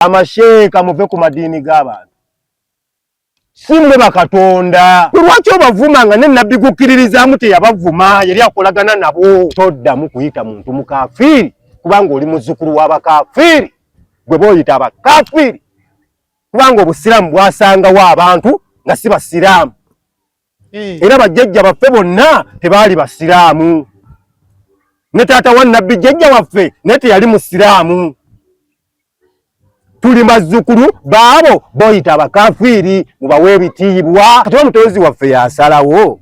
Amasheeka muve ku madini g'abantu. Simwe bakatonda. Lwaki obavumanga ne nabbi gukkiririzaamu teyabavuma yali akolagana nabo. Toddamu kuyita muntu mukafiri kubanga oli muzzukulu w'abakafiri. Gwe boyita abakafiri kubanga obusiraamu bwasangawo abantu nga si basiraamu. Era bajjajja baffe bonna tebaali basiraamu. Ne taata wa nabbi jjajja waffe ne teyali musiraamu. Tuli mazzukulu baabo boyita abakafiri mubawe ebitiibwa. Kati omutonzi waffe yasalawo.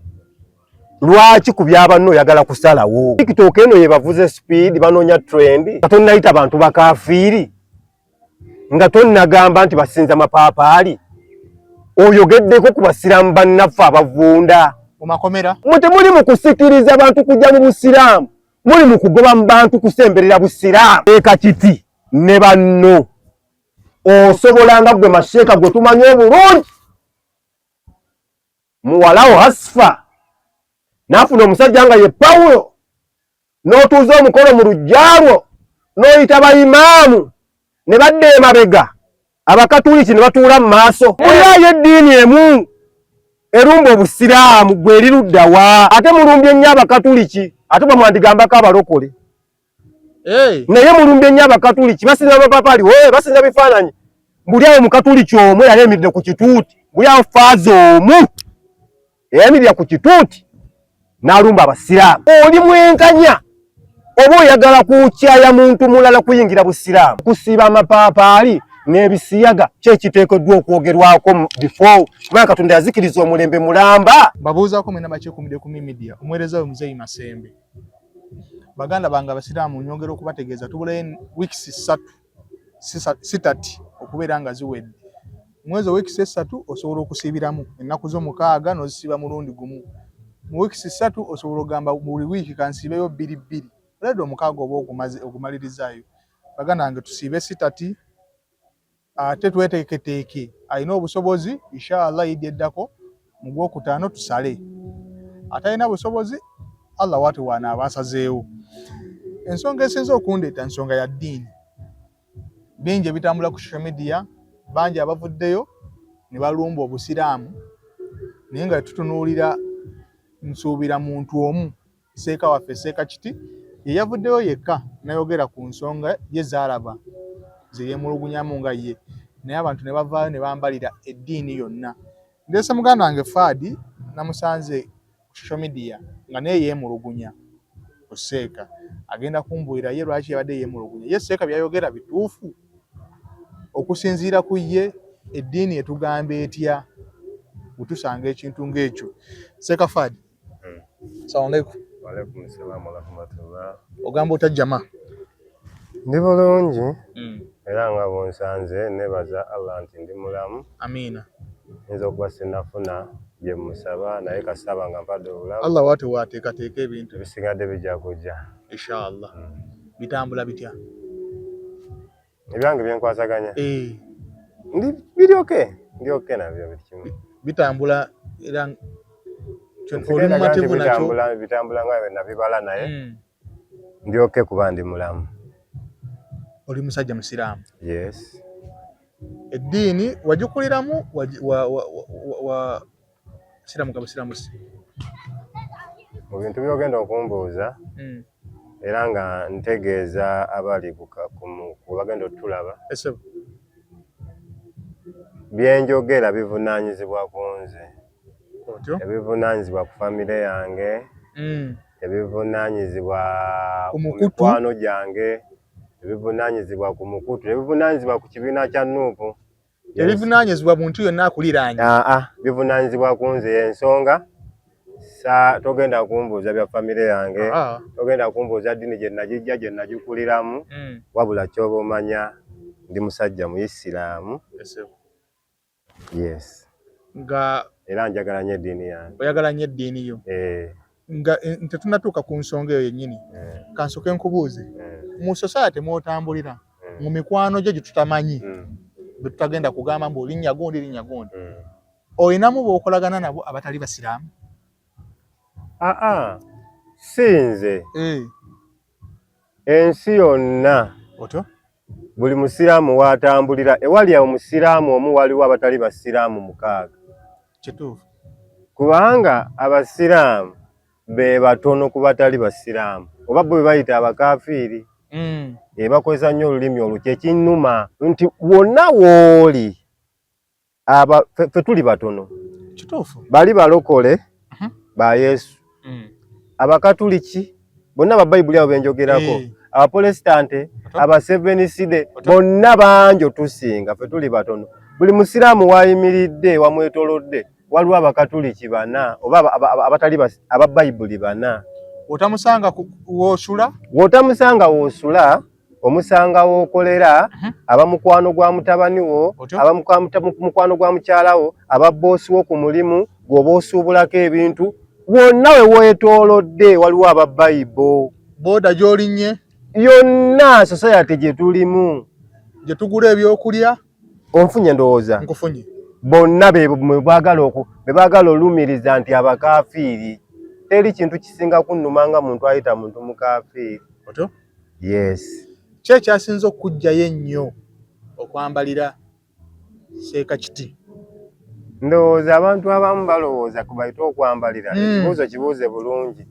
Lwaki ku by'abanno oyagala kusalawo? TikTok eno ye bavuze speed banoonya trend. Nga tonnayita bantu bakafiri. Nga tonnagamba nti basinza mapaapaali. Oyogeddeko ku basiraamu bannaffe abavunda. Mumakomera. Mutemuli mu kusikiriza abantu kujja mu busiraamu. Muli mu kugoba mu bantu kusemberera busiraamu. Eka kiti ne banno. Osobolanga gwe masheeka gwe tumanyi obulungi. Muwalawo Asfa n'afuna omusajja nga ye Pawulo n'otuuza omukono mu lujjalwo n'oyita bayimaamu ne badda emabega abakatuliki ne batuula mu maaso. Mulyayo eddiini emu erumba obusiraamu gwe eri luddawa? Ate mulumbye nnyo abakatuliki ate bamwandigambako abalokole. Naye mulumbye nnyo abakatuliki basinza amapaapaali basinza bifaananyi. Buli awo mukatuliki omu yali emiridde ku kituuti. Buli awo faaza omu eyamirira ku kituuti n'alumba abasiraamu. Oli mwenkanya oba oyagala kukyaya muntu mulala kuyingira busiraamu. Kusiiba amapaapaali n'ebisiyaga kyekiteekeddwa okwogerwako before kubanga Katonda yazikiriza omulembe mulamba. Babuuzaako mwena bakyekuumidde ku media omuweereza we Muzeeyi Masembe. Baganda bange abasiraamu nyongera okubategeeza tubulayo weeks 3 okubeera nga ziwedde. Mwezi weeks 3 osobola okusiibiramu ennaku z'omukaaga n'ozisiiba mulundi gumu. Mu weeks 3 osobola ogamba buli wiiki kansiibeyo 2 olwedde omukaaga oba ogumalirizayo. Baganda bange tusiibe 3 ate tweteeketeeke alina obusobozi inshallah Eid eddako mu Gwokutaano tusale. Atalina busobozi Allah watu wanaaba asazeewo. Ensonga esinza okundeeta nsonga ya ddiini. Bingi bitambula ku social media bangi abavuddeyo ne balumba obusiraamu naye nga tutunuulira nsuubira muntu omu seeka waffe seeka kiti ye yavuddeyo yekka nayogera ku nsonga ye zaalaba ze yeemulugunyamu nga ye naye abantu ne bavaayo ne bambalira eddiini yonna. Ndeese muganda wange Faadi namusanze ku social media nga naye yeemulugunya ku seeka agenda kumbuulira ye lwaki yabadde yeemulugunya. Ye seeka byayogera bituufu okusinziira ku ye eddiini etugamba etya utusanga ekintu ng'ekyo. Seeka Faadi. Assalamu alaikum. Wa alaikum salaam wa rahmatullah. Ogamba otajjama? Ndi bulungi era nga bwonsanze nebaza Allah nti ndi mulamu. Amiina. Nza okuba sinafuna bye musaba naye kasaba nga mpadde obulamu. Allah watu waateekateeka ebintu ebisigadde bijja kujja inshallah. Bitambula bitya? Ebyange byenkwasaganya ndi okay nabyo buli kimu bitambula era oli mumativu nakyo bitambula nga nabibala naye ndi okay kuba ndi mulamu. Oli musajja musiraamu? Yes. Eddiini wagikuliramu wa siraamu ka busiraamu si? Mu bintu byogenda okumbuuza era nga ntegeeza abali ku bagenda otulaba byenjogera bivunaanyizibwa ku nze, ebivunaanyizibwa ku famire yange, ebivunaanyizibwa ku mikwano gyange, ebivunaanyizibwa ku mukutu, ebivunaanyizibwa ku kibiina kya Nuupu, ebivunaanyizibwa muntu yonna akuliraanye. Bivunaanyizibwa ku nze y'ensonga togenda kumbuuza bya famire yange, togenda kumbuuza ddiini gye nagijja gye nagikuliramu, wabula ky'oba omanya ndi musajja Muisiraamu. Yes. Nga era njagala nnyo eddiini yange. Oyagala nnyo eddiini yo? Nga tetunnatuuka ku nsonga eyo yennyini kansooke nkubuuze mu society mw'otambulira mu mikwano gye tutamanyi bwe tutagenda kugamba mbu linnya gundi olinamu b'okolagana nabo abatali basiraamu? Si nze. Ensi yonna buli musiraamu watambulira ewali omusiraamu omu waliwo abatali basiraamu 6. Kituufu. Kubanga abasiraamu be batono ku batali basiraamu oba bwe bayita abakafiiri. Bakozesa nnyo olulimi olwo kyekinnuma nti wonna wooli ffe tuli batono. Kituufu. Bali balokole ba Yesu. Abakatuliki bonna ababayibuli abo benjogerako. Abaprotestante, aba Seventh Day, bonna banjo tusinga ffe tuli batono. Buli musiraamu wayimiridde wamwetolodde waliwo abakatuliki 4 oba abatali ababayibuli 4. Otamusanga wosula? Wotamusanga wosula, omusanga wokolera, abamukwano gwa mutabani wo, abamukwano gwa mukyala wo, ababoosi wo ku mulimu, gwoba osuubulako ebintu, wonna we wetolodde waliwo ababayibo. Boda gy'olinnye? Yonna society gye tulimu. Gye tugula ebyokulya? Onfunye ndowooza? Nkufunye. Bonna be baagala olumiriza nti abakafiiri. Teri kintu kisinga kunnuma nga muntu ayita muntu mukafiiri. Otyo? Yes. Kye ekyasinze okujjayo ennyo okwambalira Seekakiti? Ndowooza abantu abamu balowooza ku bayita okwambalira. Ekibuuzo kibuuze bulungi.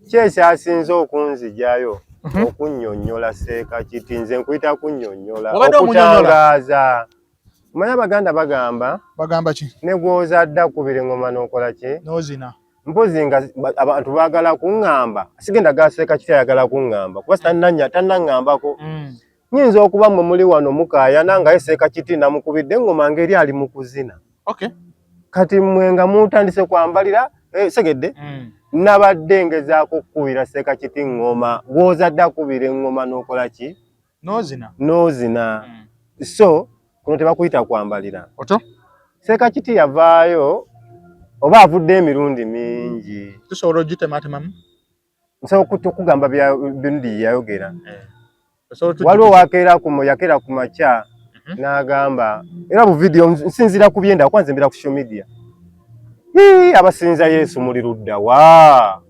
Kye ekyasinze okunzijayo okunnyonnyola Seekakiti, nze nkuyita kunnyonnyola, okutangaaza. Manya Abaganda bagamba ki? Ne gw'ozadde akubira engoma n'okola ki? N'ozina. Mpozi nga abantu baagala kuŋŋamba, sigenda ga Seekakiti ayagala kuŋŋamba kuba tannaŋŋambako. Nnyinza okuba mmwe muli wano mukaayana nga ye Seekakiti namukubidde engoma ng'eri ali mu kuzina. Okay. Kati mmwe nga mutandise kwambalira Segedde. Nabadde ngezaako okukubira Seekakiti ngoma, gw'ozadde akubira engoma n'okola ki? N'ozina. So kuno tebakuyita kwambalira. Otyo? Seekakiti yavaayo oba avudde emirundi mingi. Tusobola ogitematemamu? Nsobola okugamba bindi yayogera. Waliwo yakeera ku makya n'agamba, era bu video nsinzira ku byenda kwanze mbira ku social media. Abasinza Yesu muli ludda wa?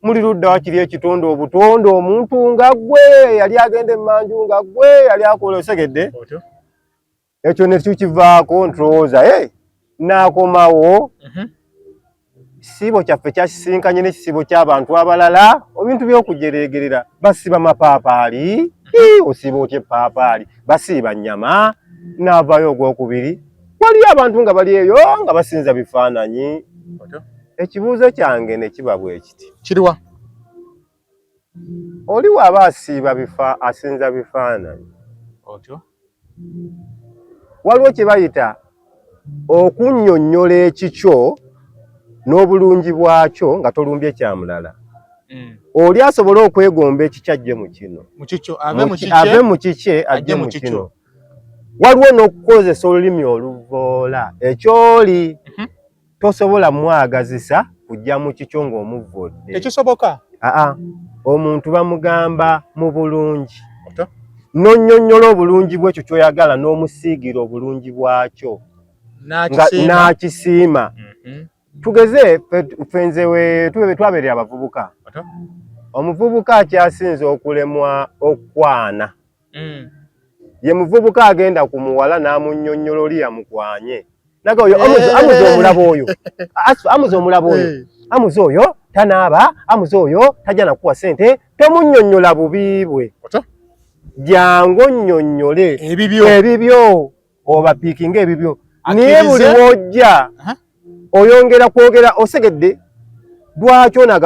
Muli ludda wa kiri ekitonde obutonde omuntu nga ggwe yali agenda emmanju nga ggwe yali akola Segedde. Ekyo ne tukivaako ntrowooza n'akomawo. Kisiibo kyaffe kyakisinkanye n'ekisiibo ky'abantu abalala, ebintu by'okujereegerera basiba mapaapaali. Osiiba otya epaapaali? Basiiba nnyama. N'avaayo ogwokubiri, waliyo abantu nga bali eyo nga basinza bifaananyi. Ekibuuzo kyange ne kiba bwe kiti. Kiriwa? Oli waba asinza bifaananyi. Otyo? Waliwo kye bayita okunnyonnyola ekikyo n'obulungi bwakyo nga tolumbye kyamulala. Oli asobola okwegomba ekikyajje mu kino. Ave mu kikye ajje mu kino. Waliwo n'okukozesa olulimi oluvoola. Ekyoli tosobola mwagazisa kujja mu kikyo ng'omuvvodde. Tekisoboka? Omuntu bamugamba mu bulungi. N'onnyonnyola obulungi bw'ekyo ky'oyagala n'omusiigira obulungi bwakyo. N'akisiima. Tugeze ffe nze we twabeerera abavubuka. Omuvubuka akyasinze okulemwa okwana. Ye muvubuka agenda ku muwala n'amunnyonnyola oli yamukwanye. Naga oyo amuze omulaba oyo. Amuze omulaba oyo. Amuze oyo tanaaba, amuze oyo tajja nakuwa ssente, tomunnyonnyola bubi bwe. Jangu onnyonnyole ebibyo oba piikinga ebibyo. Naye buli wojja oyongera kwogera Osegedde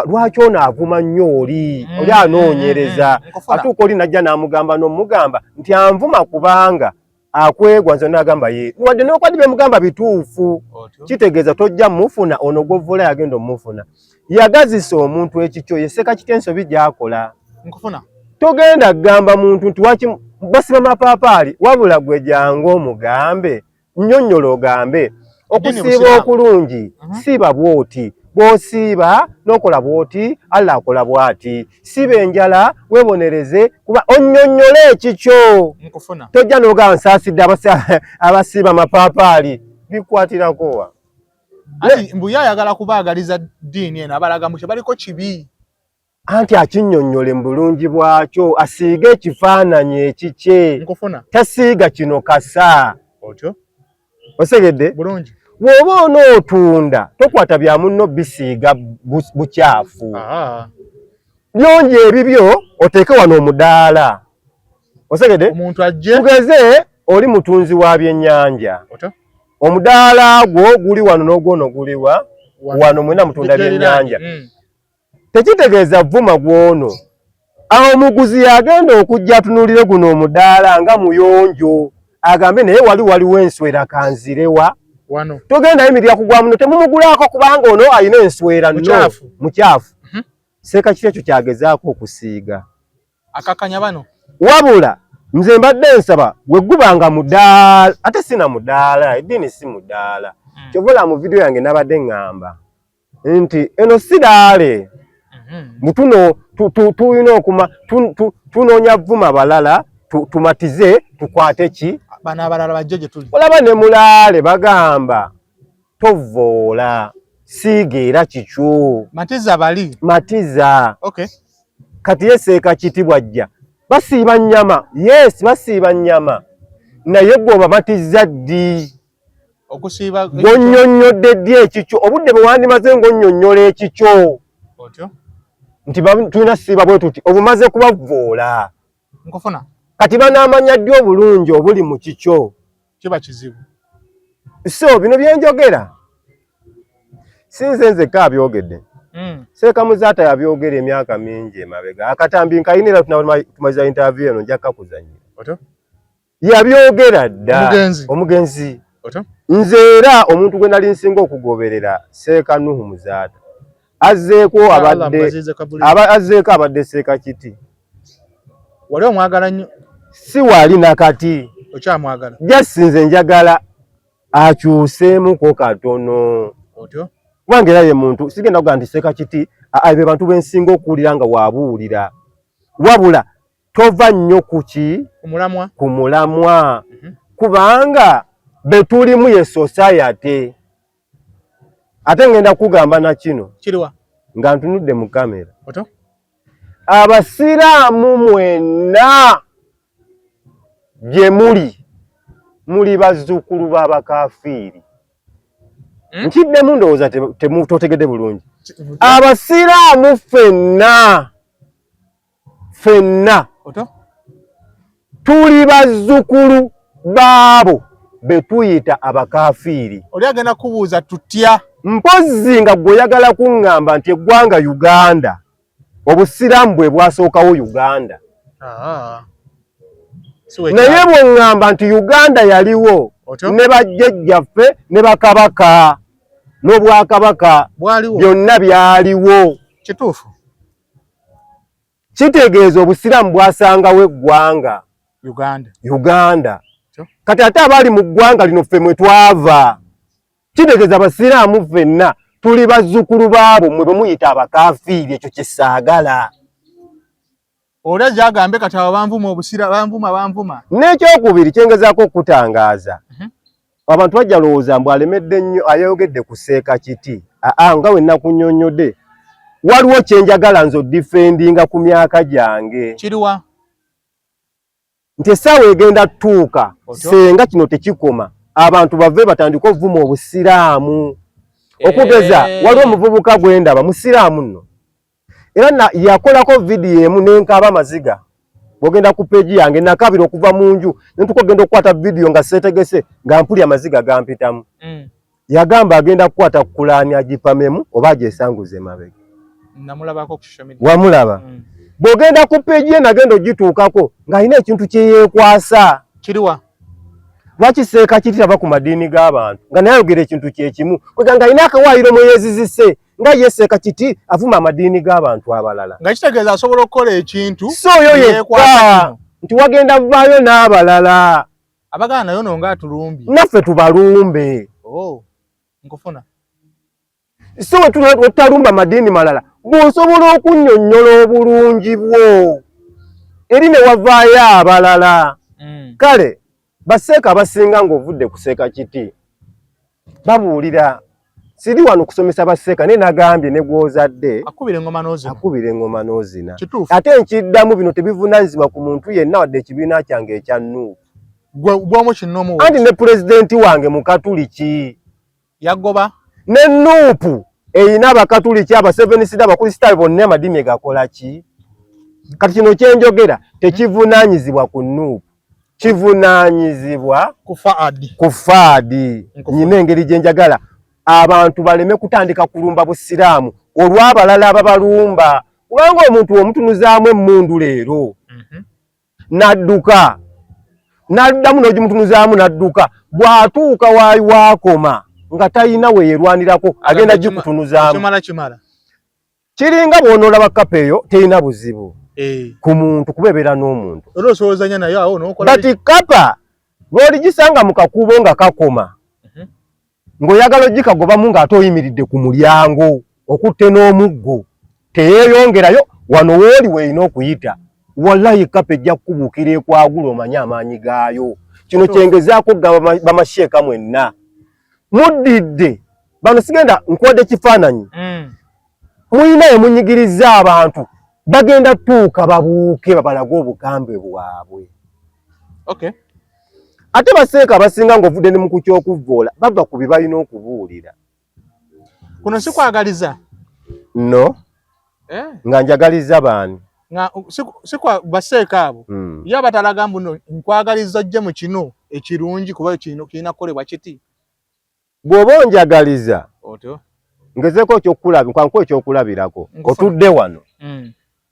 lwaki onaavuma nnyo oli anoonyereza. Atuuka oli najja n'amugamba n'omugamba nti anvuma kubanga akwegwa nze n'agamba ye wadde n'okwadi bemugamba bituufu. Kitegeeza tojja mufuna ono gw'ovvula yagenda omufuna. Yagazisa omuntu ekikyo ye Seekakiti ensobi gy'akola. Togenda kugamba muntu nti waki basiba mapaapaali wabula gwe jangu omugambe nnyonnyola ogambe okusiiba okulungi siiba bw'oti. Bw'osiiba n'okola bw'oti Allah akola bw'ati. Siba enjala weebonereze kuba onnyonnyole ekikyo. Tojja n'ogamba nsaasidde abasiiba mapaapaali bikwatirako wa? Mbu ye ayagala kubaagaliza ddiini eno abalaga mu kye baliko kibi. anti akinnyonnyole mu bulungi bwakyo asiige ekifaananyi ekikye nkufuna tasiiga kino kasa otyo osegedde bulungi bw'oba onootunda tokwata bya munno bisiiga bukyafu byonje ebibyo oteeke wano omudaala osegedde omuntu ajje tugeze oli mutunzi wa byennyanja omudaala gwo guli wano n'ogwono guliwa wano mwena mutunda byennyanja tekitegeeza vuma gwono awo omuguzi yagenda okujja atunulire guno omudaala nga muyonjo agambe naye waliwo enswera kanzirewa wano togenda yimirira kugwa muno temumugulaako kubanga ono alina enswera nno mukyafu seeka kiti ekyo kyagezaako okusiiga akakanya bano wabula nze mbadde nsaba weggubanga mudaala ate sina mudaala eddiini si mudaala kyovola mu vidiyo yange nabadde ŋŋamba nti eno si daale mutuno tulina okuma tunoonya vuma balala tumatize tukwate ki bana abalala bajje gye tuli olaba ne mulaale bagamba tovoola siiga era kikyo matiza bali matiza okay kati yeseeka kiti bwajja basiiba nnyama yes basiiba nnyama naye gwoba matizza ddi okusiiba gonnyonnyodde ddi ekikyo obudde bwe wandimaze ng'onnyonnyola ekikyo otyo nti tulina siiba bwe tuti obumaze kubavoola nkufuna kati banaamanya ddi obulungi obuli mu kikyo kiba kizibu so bino byenjogera sinze nzekka abyogedde seeka muzaata yabyogera emyaka mingi emabega akatambi nkayinira tumaziza interview eno njakka kuzanyira yabyogera dda omugenzi nze era omuntu gwe nali nsinga okugoberera seeka Nuhu muzaata azzeeko abadde seeka kiti wali omwagala nnyo si wali nakati okyamwagala jasinze njagala akyuseemuko katono otyo kubanga era ye muntu sigenda kugaa nti seeka kiti be bantu bensinga okuwulira nga waabuwulira wabula tova nnyo kuki ku mulamwa kubanga betulimu ye society ate ngenda kugamba na kino kiriwa nga ntunudde mu kamera otyo abasiraamu mwenna gye muli bazzukulu b'abakafiiri nkiddemu ndowooza totegedde bulungi abasiraamu ffenna tuli bazzukulu baabo be tuyita abakafiiri oli agenda kubuuza tutya mpozzi nga gw'oyagala kuŋŋamba nti eggwanga Uganda obusiraamu bwe bwasookawo Uganda naye bw'oŋŋamba nti Uganda yaliwo ne bajjajjaffe ne bakabaka n'obwakabaka byonna byaliwo kituufu kitegeeza obusiraamu bwasangawo eggwanga Uganda kati ate abaali mu ggwanga lino ffe mwe twava kitegeeza abasiraamu ffenna tuli bazzukulu baabo mwe bwe muyita abakafiiri ekyo kisaagala oli ajja agambe kati abo banvuma n'ekyokubiri kyengezaako okutangaaza abantu bajja lowooza mbu alemedde nnyo ayogedde ku seeka kiti nga we nakunnyonnyodde waliwo kyenjagala nze odifendinga ku myaka gyange kiriwa nti essaawa egenda tutuuka senga kino tekikoma abantu bave batandika ovuma obusiraamu okugeza waliwo omuvubuka gwendaba musiraamu nno era yakolako vidiyo emu nenkaaba amaziga bw'ogenda ku peegi yange nakabira okuva mu nju nentukogenda okukwata vidiyo nga seetegese nga mpuli amaziga gampitamu yagamba agenda kukwata kulaani agipamemu oba agyesanguze emabega wamulaba bw'ogenda ku peegi ye nagenda ogituukako ng'alina ekintu kye yeekwasa kiriwa lwaki seeka kiti tava ku madiini g'abantu nga naye ayogera ekintu kyekimu kweganga alina akawaayiro mwe yeezizise nga ye seeka kiti avuma amadiini g'abantu abalala nga kitegeeza asobola okukola ekintu so oyo yekka nti wagenda vaayo n'abalala abagana nayo no nga atulumbi naffe tubalumbe nkufuna so wetutalumba madiini malala bw'osobola okunnyonnyola obulungi bwo eri ne wavaayo abalala kale baseeka abasinga ng'ovudde ku seeka kiti babuulira siri wano kusomesa baseeka ne nagambye ne gwozadde akubira engoma n'ozina ate nkiddamu bino tebivunanyizibwa ku muntu yenna wadde ekibiina kyange ekya Nuupu bwomu kinnomu anti ne pulezidenti wange mukatuliki yagoba ne Nuupu eyina abakatuliki abasevenisida abakristaayo bonna amadini gakola ki kati kino kyenjogera tekivunaanyizibwa ku Nuupu kivunaanyizibwa ku Faadi nyina engeri gye njagala abantu baleme kutandika kulumba busiraamu olw'abalala ababalumba kubanga omuntu omutunuzaamu emmundu leero n'adduka n'addamu n'ogimutunuzaamu n'adduka bw'atuuka waayi waakoma nga talina we yerwanirako agenda gikutunuzaamu kiringa bw'onoolaba kapa eyo terina buzibu ku muntu kuba ebeera n'omuntu kati kapa bw'oligisanga mu kakubo nga kakoma ng'oyagala ogikagobamu ng'ate oyimiridde ku mulyango okutte n'omuggo teyeeyongerayo wano wooli weeyina okuyita wallahi kapa ejja kukubuukira ekwagula omanye amaanyi gaayo kino kyengezaako gaba bamasheeka mwenna muddidde bano sigenda nkuwadde kifaananyi muyina emunyigiriza abantu bagenda tuuka babuuke babalage obugambe bwabwe ate baseeka abasinga ng'ovudde ne mu ku ky'okuvvoola bava ku bye balina okubuulira kuno si kwagaliza no nga njagaliza baani si kwa baseeka abo ye abatalaga mbuno nkwagaliza ojje mu kino ekirungi kuba kino kirina kukolebwa kiti bw'oba onjagaliza ngezeeko nkwankuwa ekyokulabirako otudde wano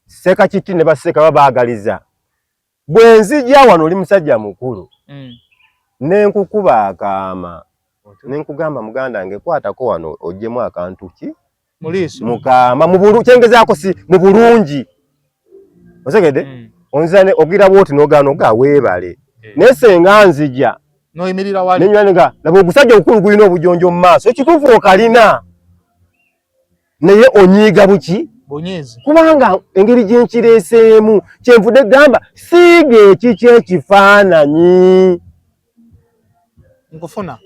seeka kiti ne baseeka babaagaliza bwe nzija wano oli musajja mukulu nenkukuba akaama nenkugamba muganda wange kwatako wano ojjemu akantu ki mukaama kyengezaako si mu bulungi osegedde onzane ogira bwoti nogaana weebale naye senga nzija nenywanenga laba ogusajja obukulu gulina obujonjo mu maaso ekituufu okalina naye onyiiga buki kubanga engeri gye nkireeseemu kyenvudde gamba siiga eki kyekifaananyi nkufuna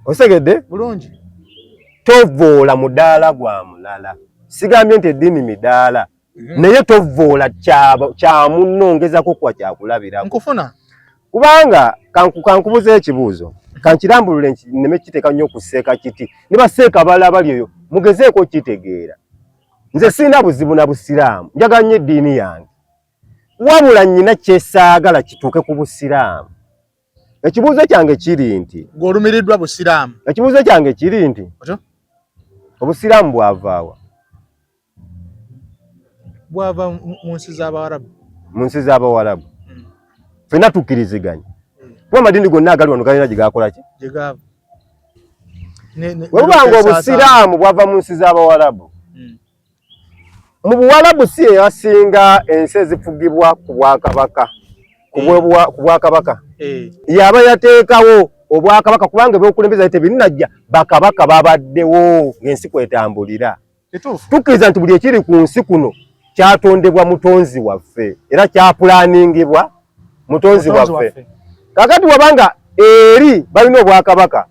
osegedde bulungi tovvoola mudaala gwa mulala sigambye nti eddiini midaala naye tovvoola kya munnongezako kuba kyakulabirako nkufuna kubanga kankubuza ekibuuzo kankirambulule nneme kiteeka nnyo okuseeka kiti ne baseeka abalala bali eyo mugezeeko kitegeera nze sirina buzibu na busiraamu njagala nnyo eddiini yange wabula nnyina kyesaagala kituuke ku busiraamu ekibuuzo kyange kiri nti ng'olumiriddwa busiraamu ekibuuzo kyange kiri nti obusiraamu bwavaawa bwava mu nsi z'Abawarabu mu nsi z'Abawarabu ffenna tukkiriziganya kuba amadini gonna agali wano galina gye gakola ki webubanga obusiraamu bwava mu nsi z'Abawarabu mu Buwarabu si eyasinga ensi ezifugibwa ku Bwakabaka ku Bwakabaka yaba yateekawo Obwakabaka kubanga ebyokulembeza tebinnajja bakabaka babaddewo ng'ensi kwetambulira tukkiriza nti buli ekiri ku nsi kuno kyatondebwa mutonzi waffe era kyapulaaningibwa mutonzi waffe kakati wabanga eri balina Obwakabaka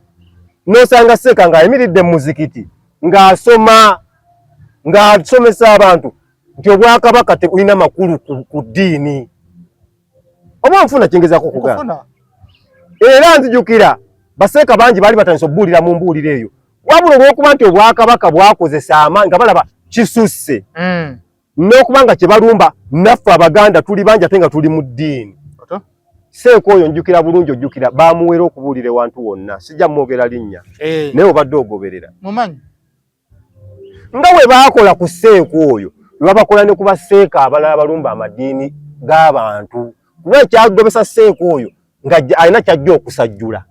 n'osanga seeka ng'ayimiridde mu muzikiti ng'asomesa abantu nti Obwakabaka tebulina makulu ku ddiini oba nfuna kyengezaako okugamba era nzijukira baseeka bangi baali batandise okubuulira mu mbuuliro eyo wabula olw'okuba nti Obwakabaka bwakozesa amaanyi nga balaba kisusse n'okuba nga kye balumba naffe Abaganda tuli bangi ate nga tuli mu ddiini seeka oyo njukira bulungi ojjukira baamuweera okubuulira ewantu wonna sijja mwogera linnya naye obadde ogoberera nga bwe baakola ku seeka oyo ne babakola ne ku baseeka abalala balumba amadiini g'abantu kuba ekyagobesa seeka oyo nga alina kyajja okusajjula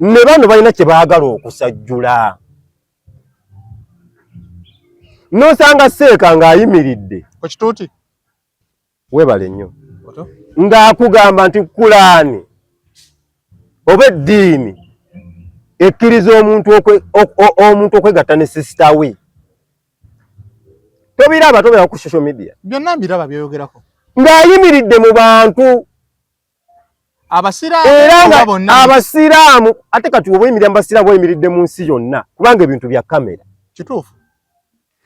ne bano balina kye baagala okusajjula n'osanga seeka ng'ayimiridde weebale nnyo ng'akugamba nti Kulaani oba eddiini ekkiriza omuntu okwegatta ne sisita we tobiraba tobera ku social media byonna mbiraba byoyogerako ng'ayimiridde mu bantu abasiraamu ate kati oba emirya abasiraamu oyimiridde mu nsi yonna kubanga ebintu bya kamera kituufu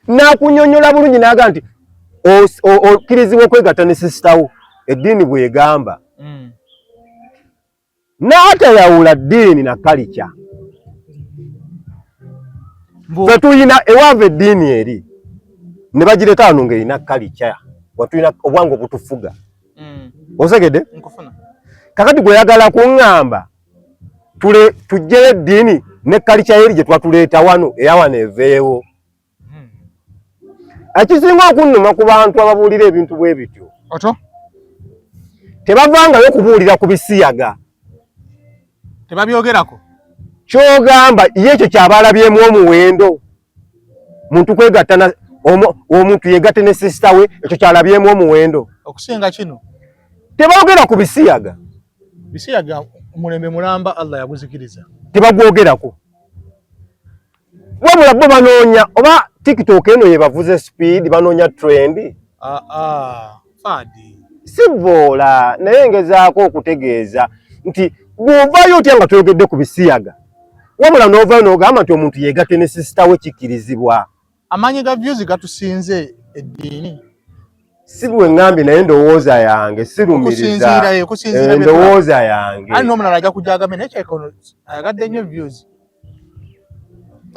nakunyonyola bulungi naga nti okkirizibwa okwegatta ne sisitawo eddiini bwegamba n'atayawula ddiini na kalica fe tuyina ewaava eddiini eri ne bagireta wano ng'erina kalica watulina obwangu obutufuga osegedde kakati gweyagala kuŋŋamba tujjeyo eddiini ne kalica eri gye twatuleeta wano eyawano eveewo ekisinga okunnuma ku bantu ababuulira ebintu bwe bityo tebavangayo kubuulira ku bisiyaga tebabyogerako kyogamba ye ekyo kyabalabyemu omuwendo muntu kwegatta omuntu yegatte ne sisita we ekyo kyalabyemu omuwendo okusinga kino tebaogera ku bisiyaga omulembe mulamba Allah yaguzikiriza tebagwogerako wabula bo banoonya oba TikTok eno ye bavuze speed banoonya trend fadi sivoola naye ngezaako okutegeeza nti bw'ovaayo otya nga toyogedde ku bisiyaga wabula n'ovaayo n'ogamba nti omuntu yeegatte ne sisita we kikkirizibwa amaanyi ga views gatusinze eddiini si bwe ŋŋambye naye ndowooza yange sirumiriza endowooza yange ali n'omulala ajja kujja agambe naye kyekono ayagadde nnyo views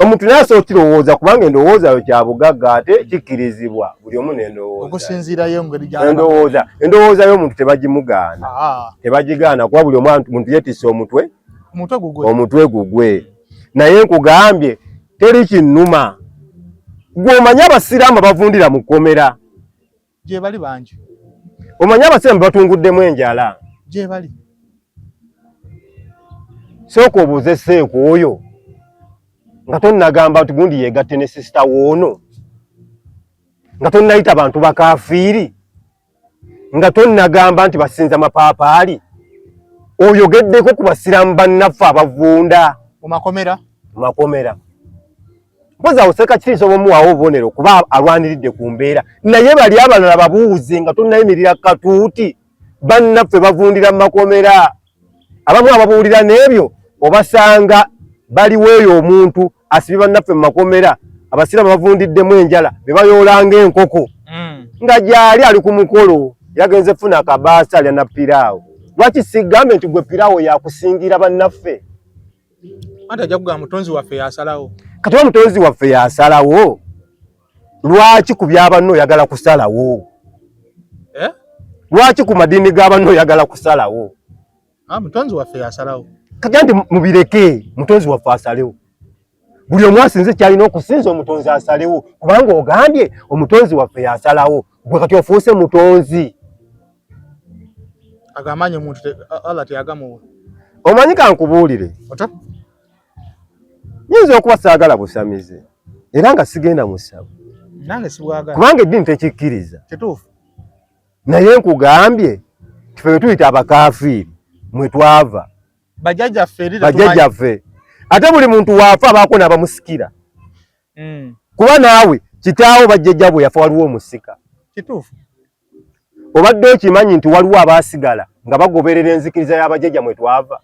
omuntu naye asobola okukirowooza kubanga endowooza yo kya bugagga ate kikkirizibwa buli omu n'endowooza okusinziirayo ngeri endowooza y'omuntu tebagimugaana tebagigaana kuba buli omuntu yeetisse omutwe gugwe naye nkugambye teri kinnuma gw'omanyi abasiraamu bavundira mu kkomera gye bali bangi omanyi abasiraamu batunguddemu enjala gye bali sooka obuuze Seeko oyo nga tonnagamba nti gundi yeegatte ne sisita woono nga tonnayita bantu bakaafiiri nga tonnagamba nti basinza mapaapaali oyogeddeko ku basiraamu bannaffe abavunda mu makomera mpozi awo Ssekakitiisa obamuwaawo obubonero kuba alwaniridde ku mbeera naye bali abalala babuuze nga tonnayimirira katuuti bannaffe bavundira mu makomera abamu ababuulira n'ebyo obasanga baliwo eyo omuntu asibye bannaffe mu makomera abasiraamu bavundiddemu enjala be bayoolanga enkoko nga gyali ali ku mukolo yagenze funa akabaasa alya na piraawo lwaki sigambe nti gwe piraawo yakusingira bannaffe ate ajja kugamba mutonzi waffe yasalawo kati wa mutonzi waffe yasalawo lwaki ku byabanno oyagala kusalawo lwaki ku madiini g'abanno oyagala kusalawo mutonzi waffe yasalawo kati nti mubireke mutonzi waffe asalewo buli omu asinze kyalina okusinza omutonzi asalewo kubanga ogambye omutonzi waffe yasalawo gwe kati ofuuse mutonzi agamanyi omuntu Allah teyagamuwa omanyi kankubuulire nyinza okuba saagala busamize era nga sigenda musabo nange sibwagala kubanga eddiini tekikkiriza kituufu naye nkugambye tufe tuyita abakaafiiri mwe twava bajjajjaffe ate buli muntu waafa abaako n'abamusikira kuba naawe kitaawo bajjajja bwe yafa waliwo omusika kituufu obadde okimanyi nti waliwo abaasigala nga bagoberera enzikiriza y'abajjajja mwe twava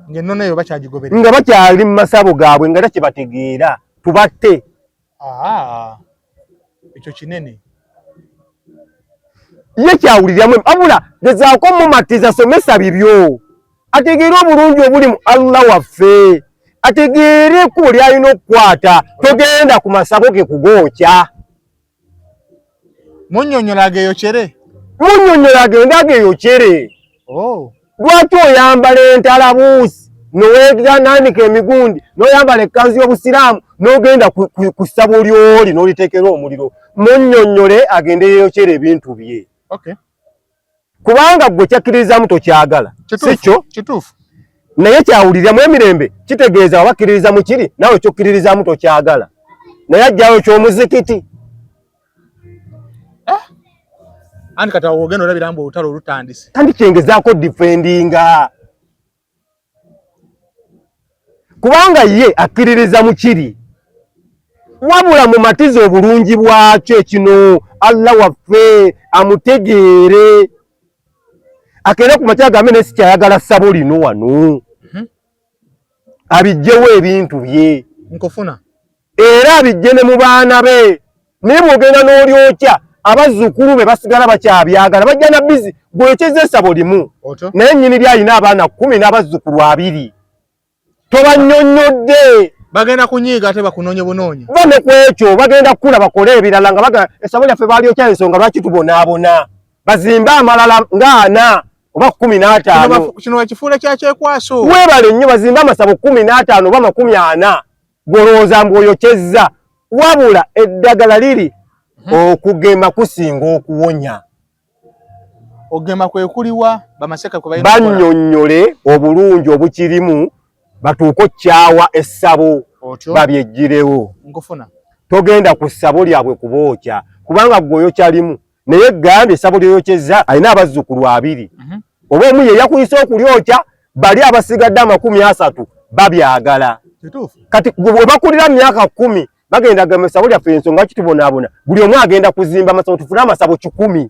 ng'ennono eyo bakyagigoberera nga bakyali mu masabo gaabwe nga era kyebategeera tubatte ekyo kinene ye kyawuliramu abula gezaako mumatiza somesa bibyo ategeere obulungi obuli mu Allah waffe ategeere ekkubo ly'alina okukwata togenda ku masabo ge kugookya munnyonnyolage eyokere ndaga eyokere lwaki oyambala entalabuusi noweegaananika emigundi n'oyambala ekkanzu y'obusiraamu n'ogenda ku ssabo lyoli n'oliteekera omuliro munnyonnyole agende yeyokere ebintu bye kubanga gwe kyakkiririzamu tokyagala sikyo kituufu naye kyawuliriramu emirembe kitegeeza wabakkiririza mu kiri nawe kyokkiririzamu tokyagala naye ajjayo ky'omuzikiti andi kati awo ogenda olabira mbu olutalo olutandise kandi kyengezaako difendinga kubanga ye akkiririza mu kiri wabula mumatize obulungi bwakyo ekino Allah waffe amutegeere akera ku makya agambe ne sikyayagala ssabo lino wano. Abijjewo ebintu bye nkofuna era abijje ne mu baana be. Naye bw'ogenda n'olyokya abazzukulu be basigala bakyabyagala bajja na bizi gwekyeza essabo limu naye nnyini lyalina abaana 10 n'abazzukulu 2. Tobannyonnyodde bagenda kunyiiga ate bakunoonye bunoonye bane ku ekyo bagenda kukula bakole ebirala nga baga essabo lyaffe balyokya ensonga lwaki tubonaabona bazimbe amalala nga 4 oba 15. Kino ekifuula kyakyekwaso weebale nnyo bazimbe amasabo 15 oba 40 gwolowooza mbw'oyokyezza wabula eddagala liri okugema kusinga okuwonya. Ogema kwe kuliwa bamaseka kwe bannyonnyole obulungi obukirimu batuuko kyawa essabo babyejjirewo. Nkufuna togenda ku ssabo lyabwe kubookya kubanga gwoyokya limu naye gambye essabo lyoyokyezza alina abazzukulu 2 oba omu ye yakuyisa okulyokya bali abasigadde 30 babyagala. Kati bwe bakulira myaka 10 bagenda gamba essabo lyaffe ensonga kitubonaabona buli omu agenda kuzimba amasabo tufune amasabo 10.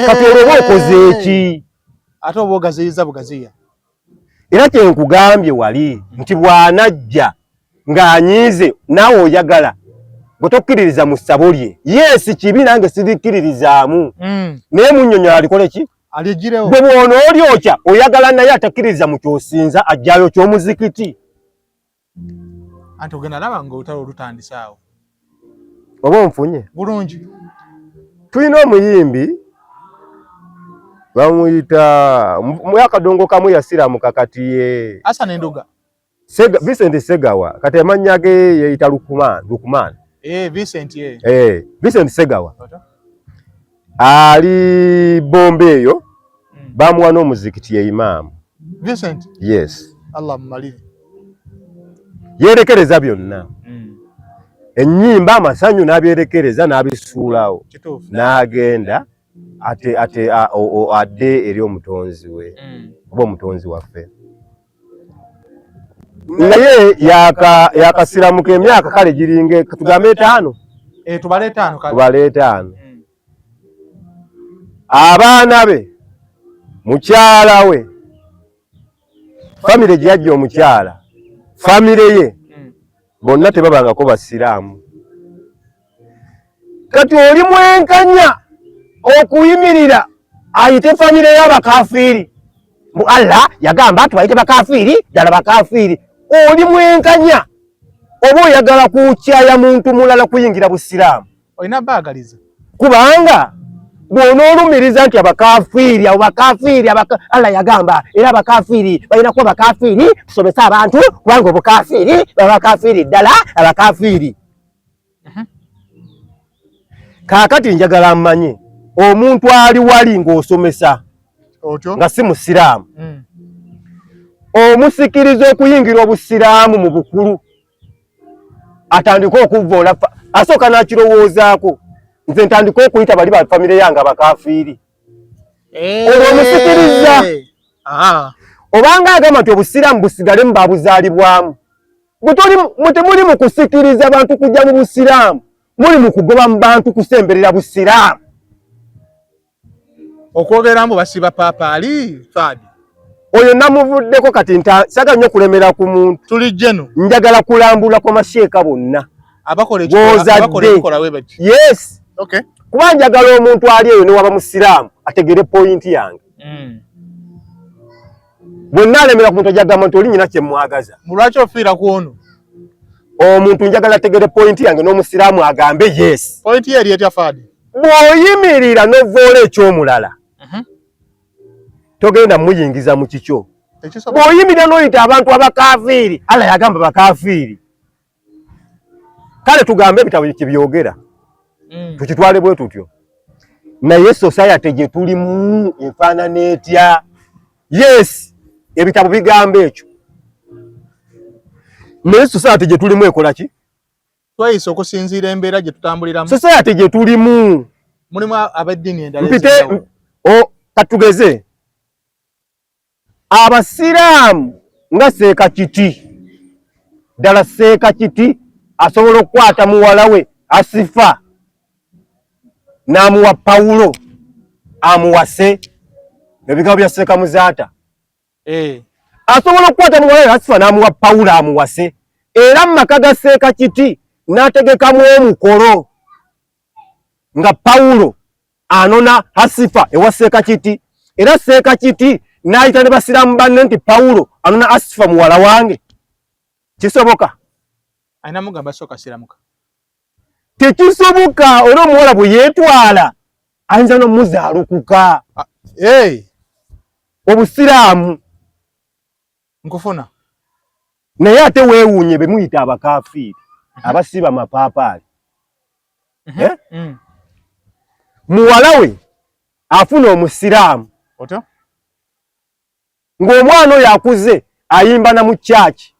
Kati olwo okoze eki ate oba ogaziyiza bugaziya. Era kyenkugambye wali nti bw'anajja ng'anyiize naawe oyagala bwe tokkiririza mu ssabo lye yeesi kibi nange sirikkiririzaamu naye munnyonnyola alikole ki alijjirewo bwe bw'ono olyokya oyagala naye atakkiririza mu kyosinza ajjayo ky'omuzikiti. Anti ogenda laba ng'olutalo olutandise awo oba onfunye bulungi. tulina omuyimbi bamuyita mwakadongo kamu yasiramu kakati ye Hassan Nduga Vincent Segawa kati amannya ge yeyita Lukman. Vincent Vincent Segawa ali bombe eyo bamuwa n'omuzikiti ye imaamu Vincent. Yes. Allah mmalire yerekereza byonna ennyimba amasanyu n'abyerekereza n'abisuulawo n'agenda ate adde eri omutonzi we oba omutonzi waffe. Naye yakasiramuka emyaka kale giringe tugambe 5 tubale 5 kale tubale 5 abaana be mukyala we famire gyajja omukyala famire ye bonna tebabangako basiraamu. Kati oli mwenkanya okuyimirira ayite famire y'abakafiiri Allah yagamba tubayite bakafiiri ddala bakafiiri. Oli mwenkanya oba oyagala kukyaya muntu mulala kuyingira busiraamu olina baagaliza kubanga bw'onoolumiriza nti abakafiiri abo bakafiiri Allah yagamba era abakafiiri balina kuba bakafiiri tusomesa abantu kubanga obukafiiri babakafiiri ddala abakafiiri. Kaakati njagala mmanye omuntu ali wali ng'osomesa nga si musiraamu omusikiriza okuyingira obusiraamu mu bukulu atandika okuvoola asooka n'akirowoozaako nze ntandika okuyita bali ba famire yange abakafiiri olwo omusikiriza obanga agamba nti obusiraamu busigale mu babuzaalibwamu temuli mu kusikiriza abantu kujja mu busiraamu muli mu kugoba mu bantu kusemberera busiraamu. okwogera mbu basiba paapaali Fadi oyo namuvuddeko kati saga nnyo kulemera ku muntu tulijjeno njagala kulambula kwa masheeka bonna abakola ekikola webati. Yes. Okay. Kuba njagala omuntu ali eyo ne waba musiraamu ategere point yange. Bonna alemera ku muntu ajagamba nti oli nyina kye mwagaza. Mulwaki ofiira ku ono? Omuntu njagala ategere point yange n'omusiraamu agambe yes. Point ye eri etya Fadi? Bw'oyimirira n'ovoola eky'omulala togenda muyingiza mu kikyo. Bw'oyimirira n'oyita abantu abakafiiri Allah yagamba bakafiiri. Kale tugambe ebitabo kibyogera tukitwale bwe tutyo naye society gye tulimu enfaanana etya. Yes ebitabo bigamba ekyo naye society gye tulimu ekola ki? Twayise okusinziira embeera gye tutambuliramu. Society gye tulimu mulimu ab'eddiini endala mpite katugeze abasiraamu nga Seeka Kiti ddala Seeka Kiti asobola okukwata muwala we Asifa n'amuwa Pawulo amuwase Ebigambo bya Seeka Muzaata. Asobola okukwata muwala Asifa n'amuwa Pawulo amuwase. Era mu maka ga Seeka Kiti n'ategekamu omukolo nga Pawulo anona Asifa ewa Seeka Kiti. Era Seeka Kiti n'ayita ne basiraamu banne nti Pawulo anona Asifa muwala wange. Kisoboka? Aina mugamba soka siramuka. Tekisoboka. Olwo omuwala bwe yeetwala ayinza n'omuzaalukuka. Obusiraamu nkufuna. Naye ate weewuunye be muyita abakaafiiri abasiba mapaapaali. Muwala we afuna omusiraamu ng'omwana oyo akuze ayimba na mu kyaki.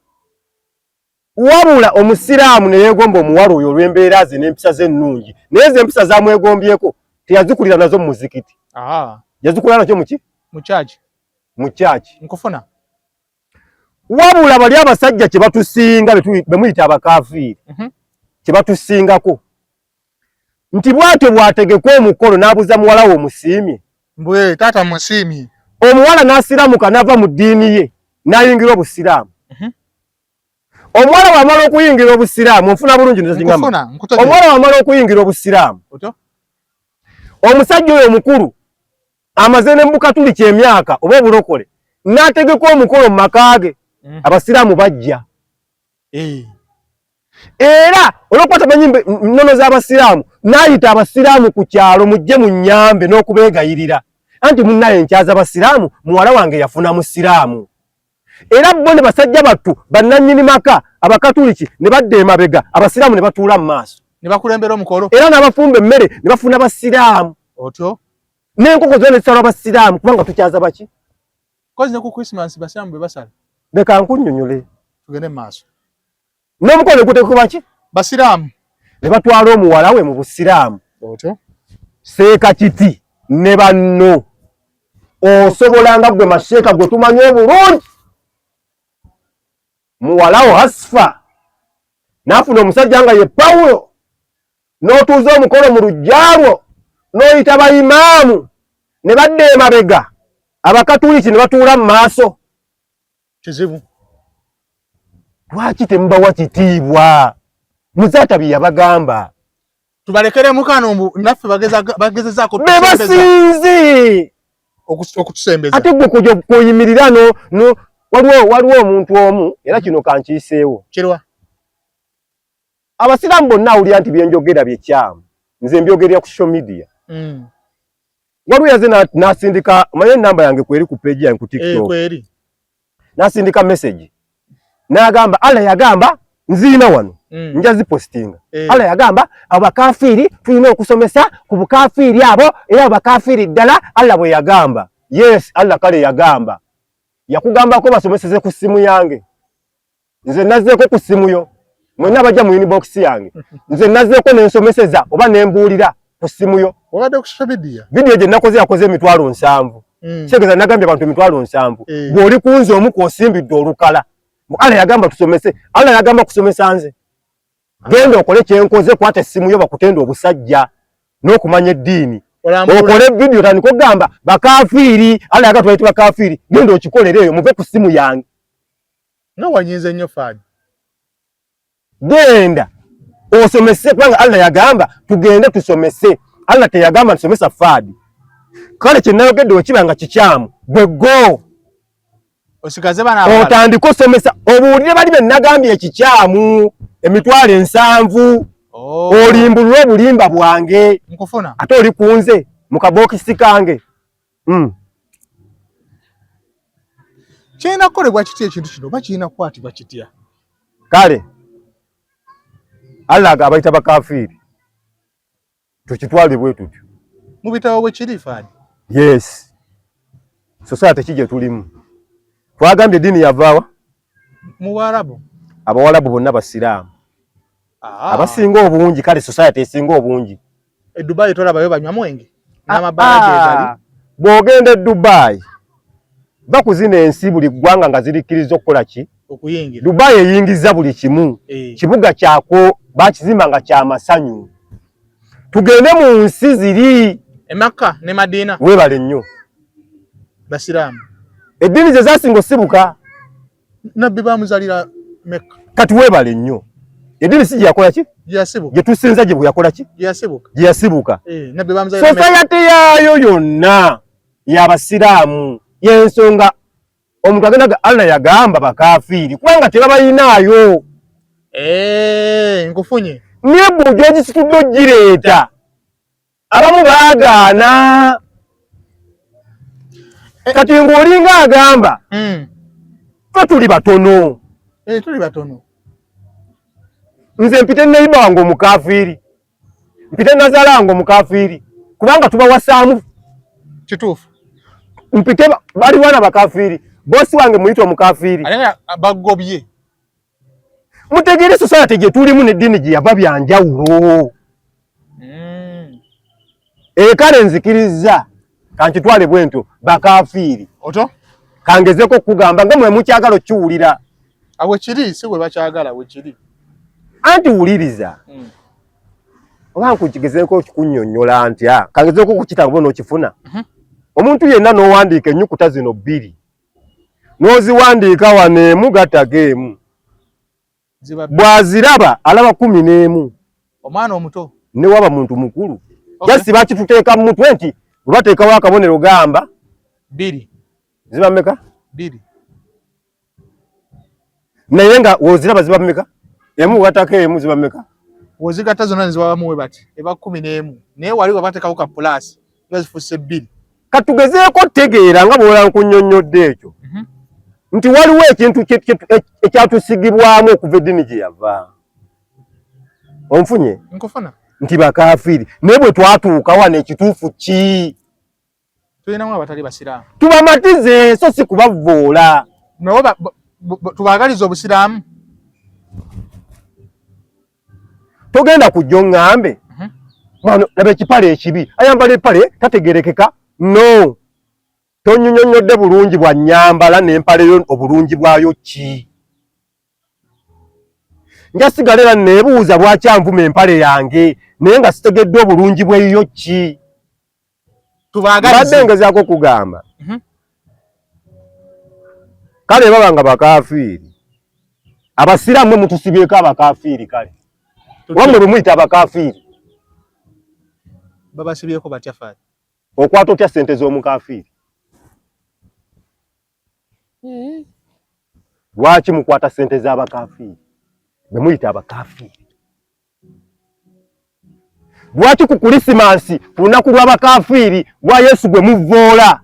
Wabula omusiraamu ne yeegomba omuwala oyo olw'embeera ze n'empisa ze ennungi. Naye ezo empisa zamwegombyeko teyazikulira nazo mu muzikiti. Yazikulira nakyo muki? Mu kyaki. Nkufuna. Wabula bali abasajja kye batusinga be muyita abakaafiiri. Kye batusingako. Nti bwatyo bwategeka omukolo n'abuza muwala we omusiimye. Mbwe taata musiimye. Omuwala n'asiramuka n'ava mu ddiini ye n'ayingira obusiraamu. Omuwala wamala okuyingira obusiraamu nfuna bulungi ndazingamba. Omuwala wamala okuyingira obusiraamu. Omusajja oyo omukulu amaze ne Bukatuliki emyaka oba obulokole n'ategeka omukolo mu maka ge. Abasiraamu bajja. Era olwokuba tamanyi nnono z'abasiraamu n'ayita abasiraamu ku kyalo mujje mu nnyambe n'okubeegayirira. Anti munnaye nkyaza abasiraamu muwala wange yafuna musiraamu. Era bo ne basajja battu bannannyini maka abakatuliki ne badda emabega abasiraamu ne batuula mu maaso. Ne bakulembera omukolo. Era n'abafumba emmere ne bafuna abasiraamu. Otyo. N'enkoko zo ne zisala abasiraamu kubanga tukyaza baki? Kozi ne ku Christmas basiraamu be basala. Leka nkunnyonnyole. Tugende mu maaso. N'omukolo guteekwa baki? Basiraamu. Ne batwala omuwala we mu busiraamu. Otyo. Seeka Kiti ne banno. Osobolanga gwe Masheeka gwe tumanyi obulungi. Muwala wo Asifa n'afuna omusajja nga ye Pawulo n'otuuza omukolo mu lujjalwo n'oyita bayimaamu ne badda emabega abakatuliki ne batuula mu maaso. Kizibu. Lwaki temubawa kitiibwa? Muzaata bye yabagamba. Tubalekere mukano naffe bagezezaako be basinze okutusembeza. Ate gwe kuyimirira no waliwo omuntu omu era kino kankiiseewo. Kirwa. Abasiraamu bonna awulira nti byenjogera byekyamu. Nze mbyogerera ku social media. Waliwo yaze n'asindika manye namba yange kweri ku page yange ku TikTok. Kweri. N'asindika message. N'agamba Allah yagamba nziina wano. Nja zipostinga. Allah yagamba abakafiri tulina okusomesa ku bukafiri abo era abakafiri ddala Allah bwe yagamba. Yes, Allah kale yagamba. Yakugambako basomeseze ku simu yange. Nze nazzeeko ku simu yo. Mwenna bajja mu inbox yange. Nze nazzeeko n'ensomeseza oba n'embuulira ku simu yo. Obadde ku social media. Video gye nakoze yakoze emitwalo 7. Kitegeeza nagambye abantu emitwalo 7. Bw'oli kunze omu kw'osimbidde olukala. Allah yagamba tusomese. Allah yagamba kusomesa nze. Genda okole kyenkoze kwata essimu yo bakutenda obusajja n'okumanya eddiini. Okole video tandika okugamba bakafiri Allah yagamba tuyite bakafiri. Genda okikolere eyo muve ku ssimu yange. Wanyize nnyo faadi. Genda osomese kubanga Allah yagamba tugende tusomese. Allah teyagamba tusomesa faadi. Kale kye nayogedde okibanga kikyamu bwe go. Osikaze bana abala. Otandika osomesa obuulire bali be nagambye ekikyamu emitwalo 7. Olimbulwa obulimba bwange. Nkufuna. Ate oli kunze mu kabokisi kange. Kirina kukolebwa kitya ekintu kino oba kirina kukwatibwa kitya? Kale Allah abayita bakafiri tukitwale bwe tutyo. Mu bitabo bwe kiri faadi. Yes. Society kije tulimu. Twagambye eddiini yavaawa? Mu Waarabu. Abawarabu bonna basiraamu. Abasinga obungi kale society esinga obungi. Dubai tolabayo banywa mwenge. N'amabbala gy'egali. Bw'ogenda Dubai bakuzina ensi buli ggwanga nga zirikkiriza okukola ki? Okuyingira. Dubai eyingiza buli kimu. Kibuga kyako bakizimba nga kya masanyu. Tugende mu nsi ziri. Makka ne Madina. Weebale nnyo. basiramu eddiini ze zasinga osibuka nabbi bamuzalira Mekka kati webale nnyo eddiini si gyakola ki gyasibuka gyetusinza gye bweyakola ki gyasibuka nabbi bamuzalira Mekka society yaayo yonna y'abasiraamu y'ensonga omuntu agenda Allah yagamba bakafiiri kubanga tebabayinaayo nkufunye naye bw'ojja ogisitudde ogireeta abamu baagaana kati ng'olinga agamba twe tuli batono nze mpite neiba wange omukafiiri mpite nazaala wange omukafiiri kubanga tubawasaamu kituufu mpite baliwana bakafiiri bosi wange muyita omukafiiri bagobye mutegere society gye tulimu n'eddiini gye yava byanjawulo kale nzikiriza kankitwale bwentyo bakafiiri oto kangezeko okugamba nga mwe mukyagala okiwulira awe kiri si bwe bakyagala we kiri anti wuliriza oba nkukigezeko okukunnyonnyola ntya kangezeko okukitabo n'okifuna omuntu yenna n'owandiika ennyukuta zino 2 n'oziwandiika wano emu gattaga emu bw'aziraba alaba 11 omwana omuto ne waba muntu mukulu jasi bakituteeka mu mutwe nti bwe bateekawo akabonero gamba 2 ziba mmeka 2 naye nga woziraba ziba mmeka emu gattako emu ziba mmeka wozigata zonna neziwabamuwe bati eba 11 naye wali we bateekawo ka plus bazifuuse 2 katugezeeko tegeera nga bw'olaba nkunnyonnyodde ekyo nti waliwo ekintu ekyatusigibwamu okuva eddiini gye yava onfunye nkufuna nti bakafiiri naye bwe twatuuka wano ekituufu ki tulinamu abatali basiraamu tubamatize so si kubavvoola nawo tubaagaliza obusiraamu togenda kujja oŋŋambe mwano laba ekipale ekibi ayambala epale tategerekeka no tonyonyonyodde bulungi bwa nnyambala n'empale yo obulungi bwayo ki njasigala era neebuuza lwaki anvuma empale yange naye nga sitegedde obulungi bweyo ki badde ngezaako kugamba kale baba nga bakafiiri abasiraamu mutusibyeko abakafiiri kale wamwe bwe muyita abakafiiri babasibyeko batya faati okwata otya ssente z'omukafiiri lwaki mukwata ssente z'abakafiiri bwe muyita abakafiiri lwaki ku Krisimansi ku lunaku lw'abakafiiri lwa Yesu gwe muvvoola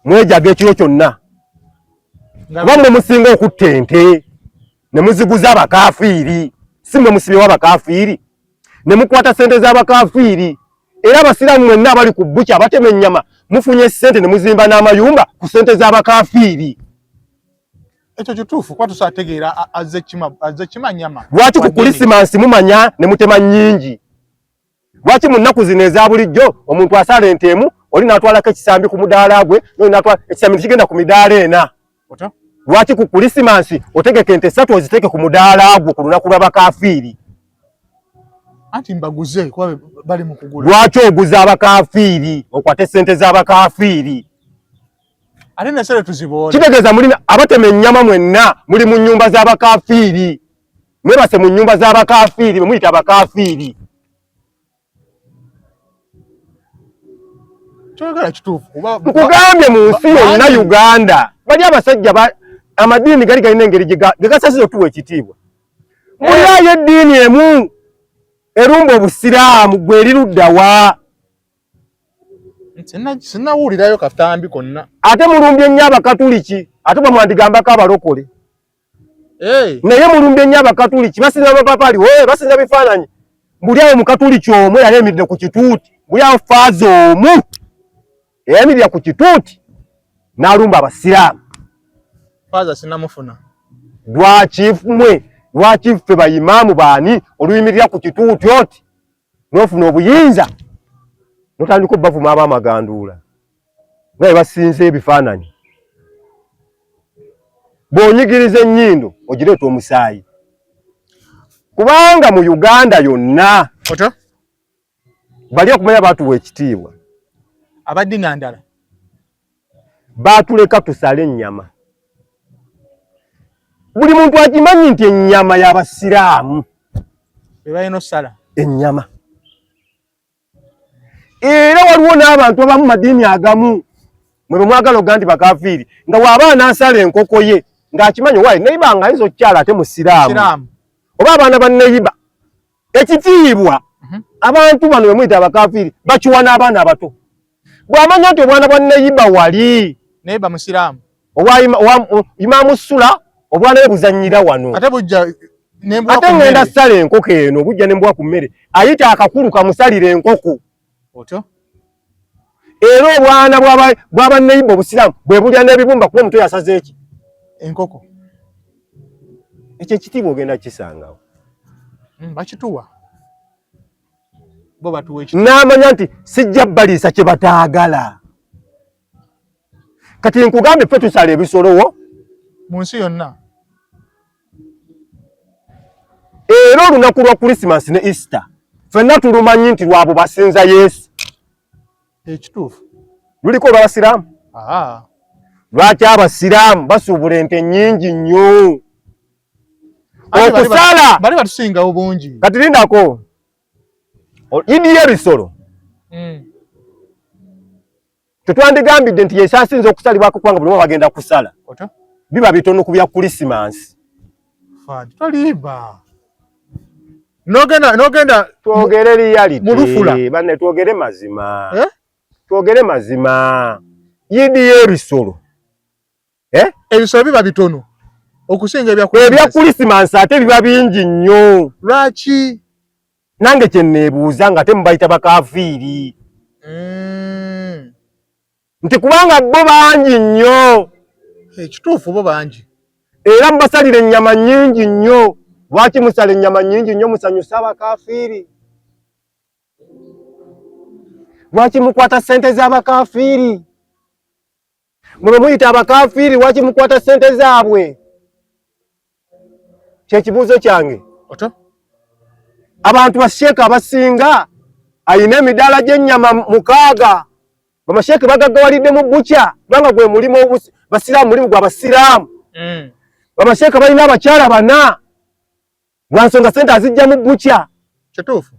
mwejaga ekiro kyonna kuba mwe musinga okutta ente ne muziguza abakafiiri si mwe musibyewo abakafiiri ne mukwata ssente z'abakafiiri era abasiraamu mwenna abali ku bbuki abatema ennyama mufunye ssente ne muzimba n'amayumba ku ssente z'abakafiiri ekyo kituufu kuba tusategeera azze kima nyama lwaki ku Krisimansi mumanya ne mutema nnyingi lwaki mu nnaku zino eza bulijjo omuntu asala ente emu oli n'atwalako ekisambi ku mudaala gwe n'oli n'atwala ekisambi nekigenda ku midaala ena lwaki ku Krisimansi otegeka ente 3 oziteke ku mudaala gwo ku lunaku lw'abakafiiri anti mbaguze kuba bali mu kugula lwaki oguza abakafiiri okwate ssente z'abakafiiri ate nesere tuziboole kitegeeza muli abatema ennyama mwenna muli mu nnyumba z'abakafiiri mwebase mu nnyumba z'abakafiiri bwe muyita abakafiiri kyogera kituufu nkugambye mu nsi yonna Uganda bali abasajja amadiini gali galina engeri gye gasasiza otuwa ekitiibwa mulyayo eddiini emu erumba obusiraamu gwe eriruddawa sinnawulirayo katambi konna ate mulumbye nnyo abakatuliki ate bwe mwandigambako abalokole naye mulumbye nnyo abakatuliki basinza amapapali basinza bifaananyi buli awo mukatuliki omu yali emiridde ku kituuti buli awo faaza omu eyamirira ku kituuti n'alumba abasiraamu faaza sinnamufuna lwaki ffe bayimaamu baani oluyimirira ku kituuti oti n'ofuna obuyinza notandika obbavuma ab'amaganduula nga bwe basinza ebifaananyi bw'onyigiriza ennyindo ogireeta omusaayi kubanga mu Uganda yonna bali okumanya baatuwa ekitiibwa abadini andala batuleka tusale ennyama. Buli muntu agimanyi nti ennyama y'Abasiraamu bebalina osala ennyama. Era waliwo n'abantu abamu madiini agamu mwe mwagala oga nti bakafiiri nga bw'aba anaasala enkoko ye ng'akimanyi wayi neyiba nga ayinza okukyala ate musiraamu oba abaana ba neyiba. Ekitiibwa abantu bano bwe muyita abakafiiri bakiwa n'abaana abato. Bw'amanya nti omwana bwa neyiba wali neyiba musiraamu owa Imaamu Sula obwana bwe buzannyira wano ate bujja ate ngenda sala enkoko eno bujja ne mbwa ku mmere ayita akakulu kamusalira enkoko otyo. Era obwana bw'aba neyiba obusiraamu bwe bulya n'ebibumba kuba omutwe yasaze eki enkoko. Ekyo ekitiibwa ogenda kisangawo. Bakituwa bo batuwa ekitiibwa n'amanya nti sijja baliisa kye bataagala. Kati nkugambe ffe tusala ebisolowo mu nsi yonna. Era olunaku lwa Christmas ne Easter ffenna tulumanyi nti lwabo basinza Yesu. Ekituufu Luliko olw'Abasiraamu. Lwaki Abasiraamu basuubula ente nnyingi nnyo okusala bali batusingawo bungi. Kati lindako Idi y'ebisolo tetwandigambidde nti Yesu asinze okusalibwako kubanga buli omu bagenda kusala biba bitono ku bya Christmas. Toliba nogenda twogere reality mulufula banne twogere mazima twogere mazima. Idi y'ebisolo ebisolo biba bitono okusinga ebya Christmas ate biba bingi nnyo. Lwaki? Nange kye neebuuza nga temubayita bakafiiri nti kubanga bo bangi nnyo. Ekituufu bo bangi era mubasalira ennyama nnyingi nnyo. Lwaki musala ennyama nnyingi nnyo musanyusa abakafiiri? Lwaki mukwata ssente z'abakafiiri? Mwe muyita abakafiiri lwaki mukwata ssente zaabwe? Kyekibuuzo kyange. Abantu basheeka abasinga ayina emidaala gy'ennyama 6 bamasheeke bagaggawalidde mu bukya kubanga gwe mulimu basiraamu mulimu gwa basiraamu. Bamasheeke balina abakyala 4 lwa nsonga ssente azijja mu bukya. Kituufu.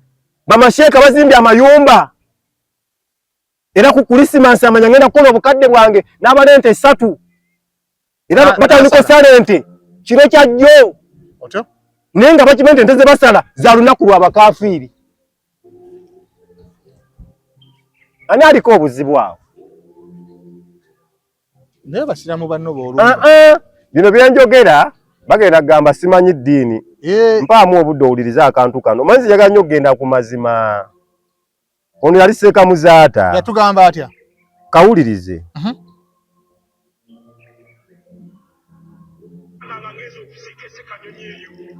Bamasheeke bazimbye amayumba era ku Christmas amanya ngenda kukola obukadde bwange n'abala ente 3 era batandika sala ente kiro kya jjo. Naye nga bakimanyi ente ze basala za lunaku lwa bakafiiri. Ani aliko obuzibu awo? Naye basiraamu banno boolumba. Bino byenjogera bagenda kugamba simanyi ddiini. Mpaamu obudde owuliriza akantu kano. Omanyi njagala nnyo okugenda ku mazima. Ono yali Seekamuzaata. Yatugamba atya? Kawulirize.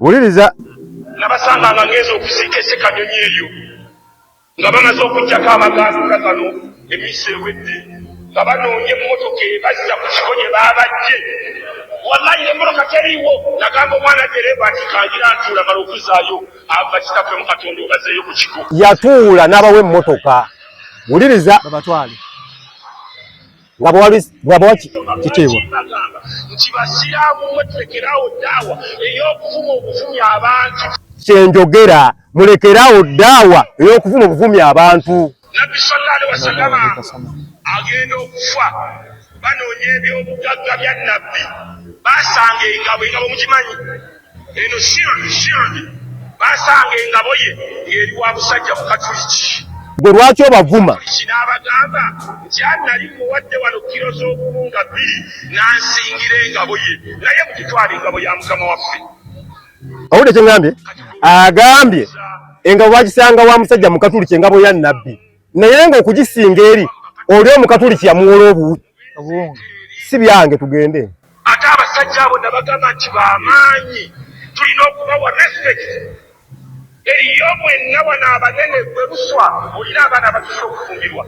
Wuliriza. Nabasanga nga ngeze okusiika Ssekanyonyi eyo nga bamaze okuggyako amaganduka gano emisi ewedde nga banoonya emmotoka ebazza ku kiko gye baabajje. Wallahi emmotoka teriiwo. Nagamba omwana dereva ati kangira ntuula mala okuzaayo ava kitaffe mu Katonda obazeeyo ku kiko. Yatuula n'abawa emmotoka. Wuliriza. Babatwale. Nga bwabawa kiteebwa. Nti basiraamu mwe tulekerawo ddaawa ey'okuvuma obuvumya abantu. Kyenjogera mulekerawo ddaawa ey'okuvuma obuvumya abantu. Nabbi sallallahu alaihi wasallama agenda okufa banoonya ebyobugagga bya nabbi basanga engabo mukimanyi eno shield basanga engabo ye ng'eri wa busajja mu Katuliki. Gwe lwaki obavuma? N'abagamba nti nali muwadde wano kiro z'obuwunga 2 n'ansingira engabo ye naye mugitwala engabo ya Mukama waffe. Owulire kye ngambye? Agambye engabo bagisanga wa musajja mu Katuliki engabo ya nabbi naye ng'okugisinga eri oli omu Katuliki yamuwola obuwunga. Si byange tugende. Ate abasajja abo nabagamba nti b'amaanyi tulina okubawa respect. Eriyo mwenna wano abanene gwe Buswa olina abaana abatuuse okufumbirwa.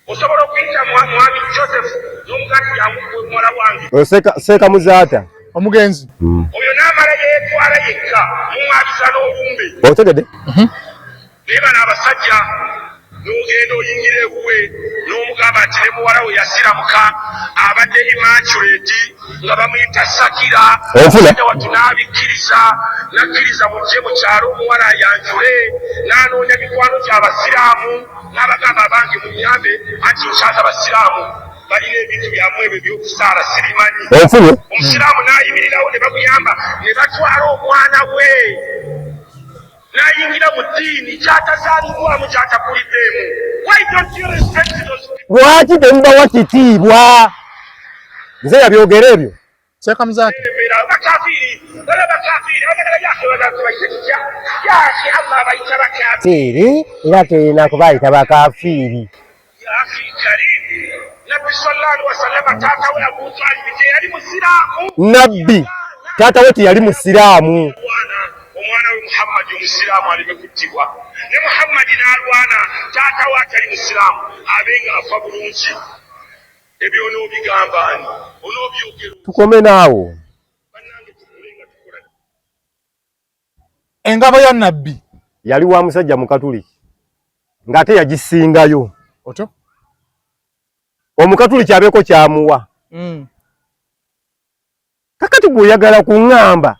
Osobola okuyita mwami Joseph n'omugati yangu gwe muwala wange. Seekamuzaata. Omugenzi. Oyo n'amala yeetwala yekka mumwabisa n'olumbe. Otegedde? Naye bano abasajja n'ogenda oyingira ewuwe n'omugamba nti ne muwala we yasiramuka abadde immaculate nga bamuyita Sakira watu n'abikkiriza nakkiriza mujje mu kyalo omuwala ayanjule n'anoonya mikwano gy'abasiraamu n'abagamba abange munyambe anti nkyata abasiraamu balina ebintu byamwe ebyo by'okusaala sirimanyi omusiraamu n'ayimirirawo ne bamuyamba ne batwala omwana we n'ayingira mu ddiini kyatazaalibwamu kyatakuliddeemu. Why don't you respect those people? Lwaki temubawa kitiibwa? Nze yabyogera ebyo Seka mzake tiri era terina kubayita bakafiiri. Nabbi taata we teyali musiraamu. Omwana we Muhammad omusiraamu aleme kuttibwa ne Muhammad n'alwana taata we atali musiraamu abenga afa bulungi. Ebyo onoobigamba ani onoobyogera tukome naawo. bannange tukulenga tukola engabo ya nabbi Yali wa musajja mu Katuliki ng'ate yagisingayo. Oto? Omukatuliki abeeko kyamuwa. Kakati gw'oyagala kuŋŋamba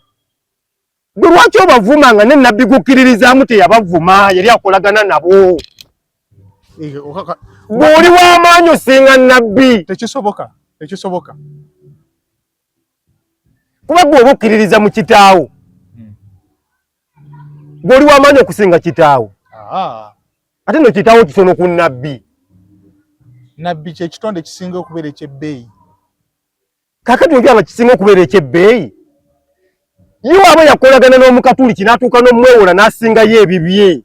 gwe lwaki obavuma nga ne nabbi gukkiririzaamu teyabavuma yali akolagana nabo. Bw'oli w'amaanyi osinga nabbi. Tekisoboka. Kuba bw'oba okkiririza mu kitaawo bw'oli w'amaanyi okusinga kitaawo. Ate no kitaawo kitono ku nabbi. Nabbi kye kitonde kisinga okubeera eky'ebbeeyi. Kakati okyaba kisinga okubeera eky'ebbeeyi. Ye aba yakolagana n'omukatuliki n'atuuka n'omwewola n'asingayo ebibye.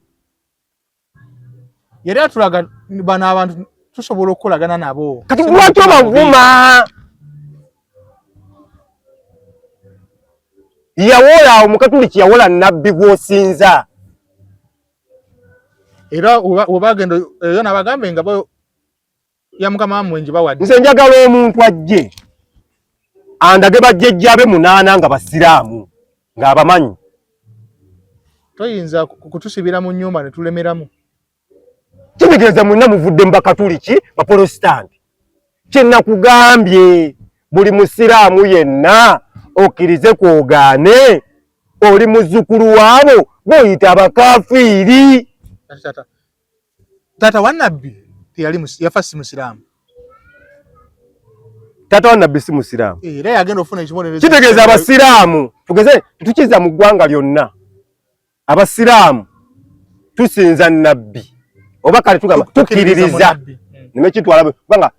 Yali atulaga bano abantu tusobola okukolagana nabo. Kati lwaki obavuma? Yawola omukatuliki yawola nabbi gw'osinza. Era obagenda eyo n'abagambe nga bo ya mukama mwenji bawadde. Nze njagala omuntu ajje andage bajjajjaabe 8 nga basiraamu ng'abamanyi. Toyinza kutusibira mu nnyumba ne tulemeramu. Kitegeeza mwenna muvudde mu bakatuliki baprotestant. Kye nakugambye buli musiraamu yenna okkirize kwogaane oli muzzukulu waabo boyita abakafiiri. Tata wa nabbi yafa si musiraamu. Tata wa nabbi si musiraamu. Era yagenda ofuna ekibonerezo. Kitegeeza abasiraamu tugeze tukiza mu ggwanga lyonna. Abasiraamu tusinza nabbi. Oba kale tugamba tukkiririza. Nime kitwala banga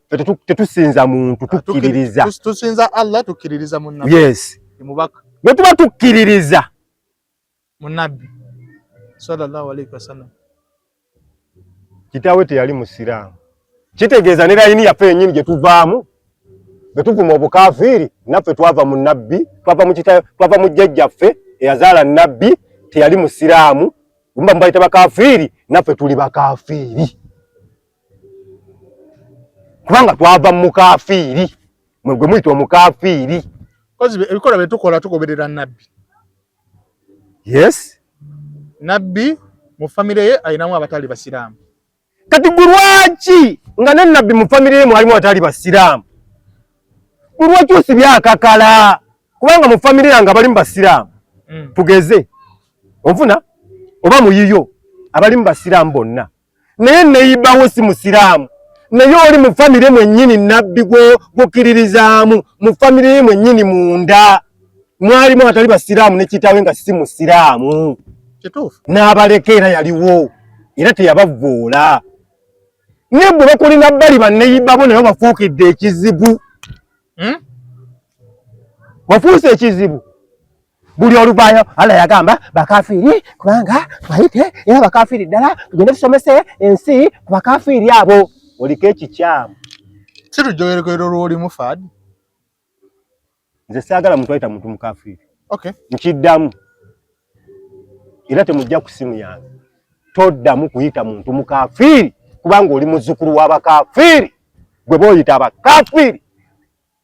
tetusinza muntu tukkiririza. Tusinza Allah tukkiririza mu nabbi. Yes. Mubaka. Bwe tuba tukkiririza mu nabbi sallallahu alayhi wasallam. Kitaawe teyali musiraamu. Kitegeeza ne layini yaffe ennyini gye tuvaamu bwe tuvuma obukafiiri naffe twava mu nabbi twava mu jjajjaffe eyazaala nabbi teyali musiraamu mba mbayita bakafiiri naffe tuli bakafiiri kubanga twava mu mukafiiri gwe muyita omukafiiri. Kozi ebikola bye tukola tugoberera nabbi. Yes. Nabbi mu famire ye ayinamu abatali basiraamu. Kati gwe lwaki nga ne nabbi mu famire ye mwalimu abatali basiraamu? Gwe lwaki osibye akakala? Kubanga mu famire yange abali mu basiraamu tugeze onfuna oba muyiyo abali mu basiraamu bonna naye neyibawo si musiraamu naye oli mu famire mwennyini nabbi gwokkiririzaamu mu famire ye mwennyini munda mwalimu abatali basiraamu ne kitaawe nga si musiraamu. Kituufu. N'abaleka yaliwo era teyabavvoola. Ne bwe bakulina bali banneyibabo naye bafuukidde ekizibu. Wafuuse ekizibu. Buli oluvaayo Allah yagamba bakafiiri kubanga bayite era bakafiiri ddala tugende tusomese ensi ku bakafiiri abo. Oliko ekikyamu. Situjogerekero lw'oli mufaadi. Nze saagala muntu ayita muntu mukafiiri. Okay. Nkiddamu. Era temujja ku simu yange. Toddamu kuyita muntu mukafiiri kubanga oli muzzukulu w'abakafiiri gwe boyita abakafiiri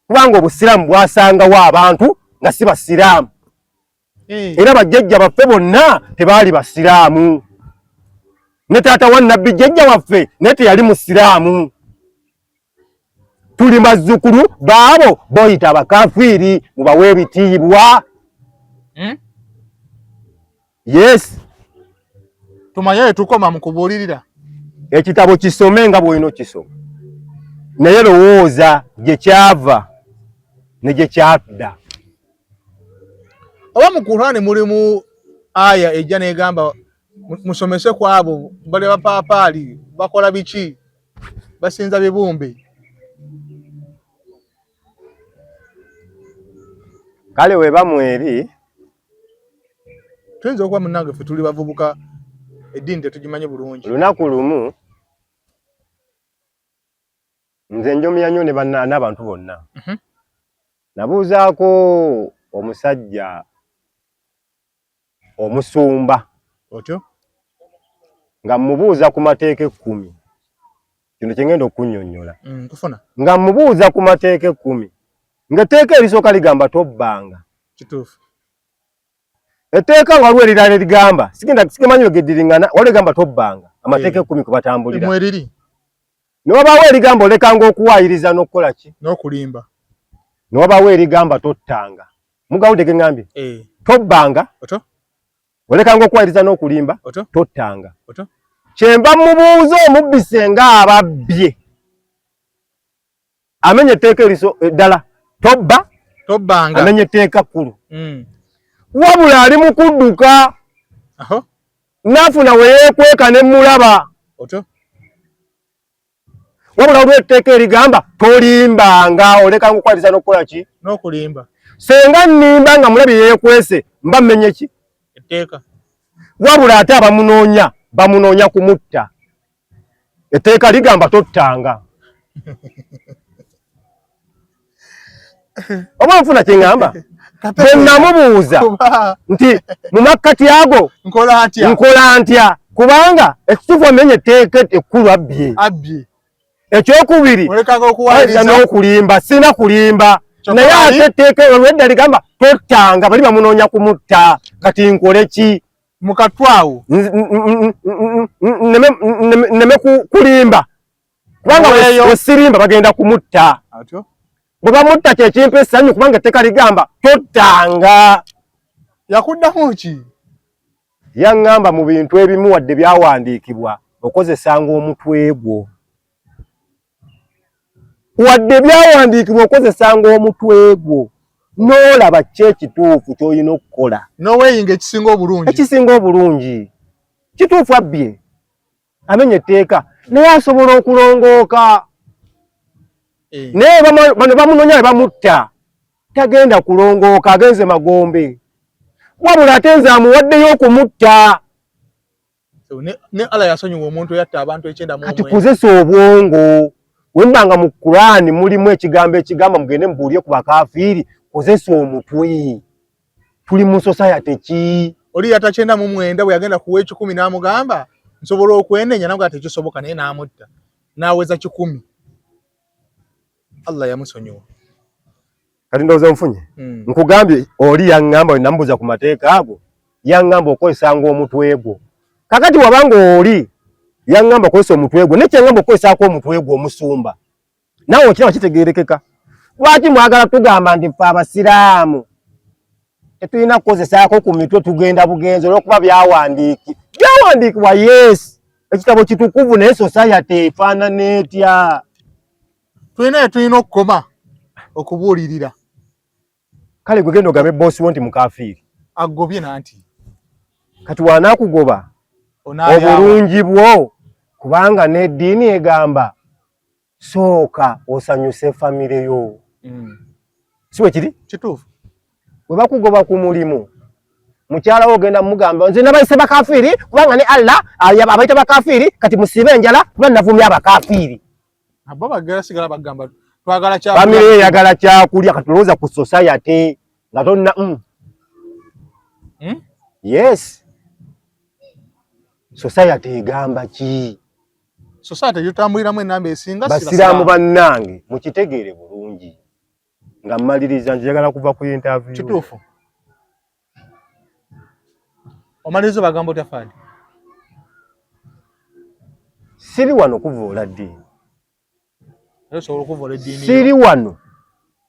kubanga obusiraamu bwasangawo abantu nga si basiraamu. Era bajjajja baffe bonna tebaali basiraamu. ne taata wa nabbi jjajja waffe naye teyali musiraamu. Tuli bazzukulu baabo boyita abakafiiri mubawe ebitiibwa. Yes. Tumanye tukoma mu kubuulirira. Ekitabo kisome nga bw'olina okisoma. Naye lowooza gye kyava ne gye kyadda. Oba mu Qur'ani mulimu aya ejja n'egamba musomese ku abo bali bapaapaali bakola biki basinza bibumbe. Kale weba mweri tuyinza okuba munnange ffe tuli bavubuka eddiini tetugimanye bulungi. Lunaku lumu nze njomya nnyo ne n'abantu bonna. Nabuuzaako omusajja omusumba otyo nga mubuuza ku mateeka 10. Kino kye ngenda okunnyonnyola. Kufuna Nga mubuuza ku mateeka 10 ng'etteeka erisooka ligamba tobbanga. kituufu. Etteeka waliwo erirala ligamba sigemanyi wegeddiringana waliwo ligamba tobbanga amateeka 10 kwe batambulira. Mweriri Ne wabaawo erigamba olekanga okuwaayiriza n'okukola ki? N'okulimba. Ne wabaawo erigamba tottanga. Mugawudde ge ngambye? Tobbanga. Otyo. Olekanga okuwaayiriza n'okulimba. Otyo. Tottanga. Otyo. Kyemba mubuuza omubbise ng'ababbye. Amenye etteeka eddala. Tobbanga. Amenye etteeka kkulu. Wabula ali mu kudduka. N'afuna we yeekweka ne mulaba. Otyo. Wabula waliwo etteeka erigamba tolimbanga olekanga okukwatiriza n'okukola ki? N'okulimba. Senga nnimba nga mulabi yeekwese mba mmenye ki? Etteeka. Wabula ate bamunoonya kumutta. Etteeka ligamba tottanga. Oba nfuna kye ngamba? Bwe namubuuza nti mu makkati ago nkola ntya? Kubanga ekituufu amenye etteeka ekkulu abbye. Ekyokubiri olekanga n'okulimba. Sina kulimba. Naye ate etteeka olwedda ligamba tottanga bali bamunoonya kumutta. Kati nkole ki? Mu katwawo nneme kulimba. Kubanga we sirimba bagenda kumutta. Bwe bamutta kye kimpa essanyu kubanga etteeka ligamba tottanga. Yakuddamu ki? Yaŋŋamba mu bintu ebimu wadde byawandiikibwa okozesanga omutwe gwo. Wadde byawandiikibwa okozesanga omutwe gwo. N'olaba ki ekituufu ky'olina okukola. N'oweeyinga ekisinga obulungi. Ekisinga obulungi. Kituufu abbye. Amenye etteeka. Naye asobola okulongooka. Naye bano bamunoonya ne bamutta. Tagenda kulongooka agenze magombe. Wabula ate nze amuwaddeyo okumutta. Ne Allah yasonyiwa omuntu yatta abantu 9 mu kati kozesa obwongo. Wembanga mu Qur'ani mulimu ekigambo ekigamba mugende mubuulye ku bakafiiri. Kozesa omutwe. Tuli mu society ki? Oli yatta 9 mu 9 bwe yagenda kuwa 10 n'amugamba nsobola okwenenya nabwo ate kisoboka naye n'amutta. N'aweza 10. Allah yamusonyiwa. Kati ndowooza nfunye. Nkugambye oli yaŋŋamba nambuuza ku mateeka ago yaŋŋamba okozesanga omutwe gwo. Kakati wabanga oli yaŋŋamba okozesa omutwe gwo ne kyaŋŋamba okozesaako omutwe gwo omusumba. Naawe okiraba kitegeerekeka. Lwaki mwagala tugamba nti ffe abasiraamu tetulina kukozesaako ku mitwe tugenda bugenzi olw'okuba byawandiikibwa yes. Ekitabo kitukuvu naye society efaanana etya? Tulina okukoma okubuulirira. Kale gwe genda ogambe boosi wo nti mukafiiri. Agobye nanti. Kati waanaakugoba obulungi bwo kubanga n'eddiini egamba sooka osanyuse famire yo. Si bwe kiri? Kituufu. Bwe bakugoba ku mulimu mukyala wo ogenda mugamba nze nabayise bakafiiri kubanga ne Allah abayita bakafiiri kati musibe enjala kuba navumya abakafiiri. Abo bagala sigala bagamba twagala kya famire yagala kyakulya kati olowooza ku society nga tonna yes. Society egamba ki? Society yotambuliramu enamba esinga basiraamu bannange mukitegeere bulungi nga mmaliriza njagala kuva ku interview. Kituufu. Omaliriza bagamba otya Fadi? siri wano kuvoola ddiini. Osobola okuvoola eddiini. Siri wano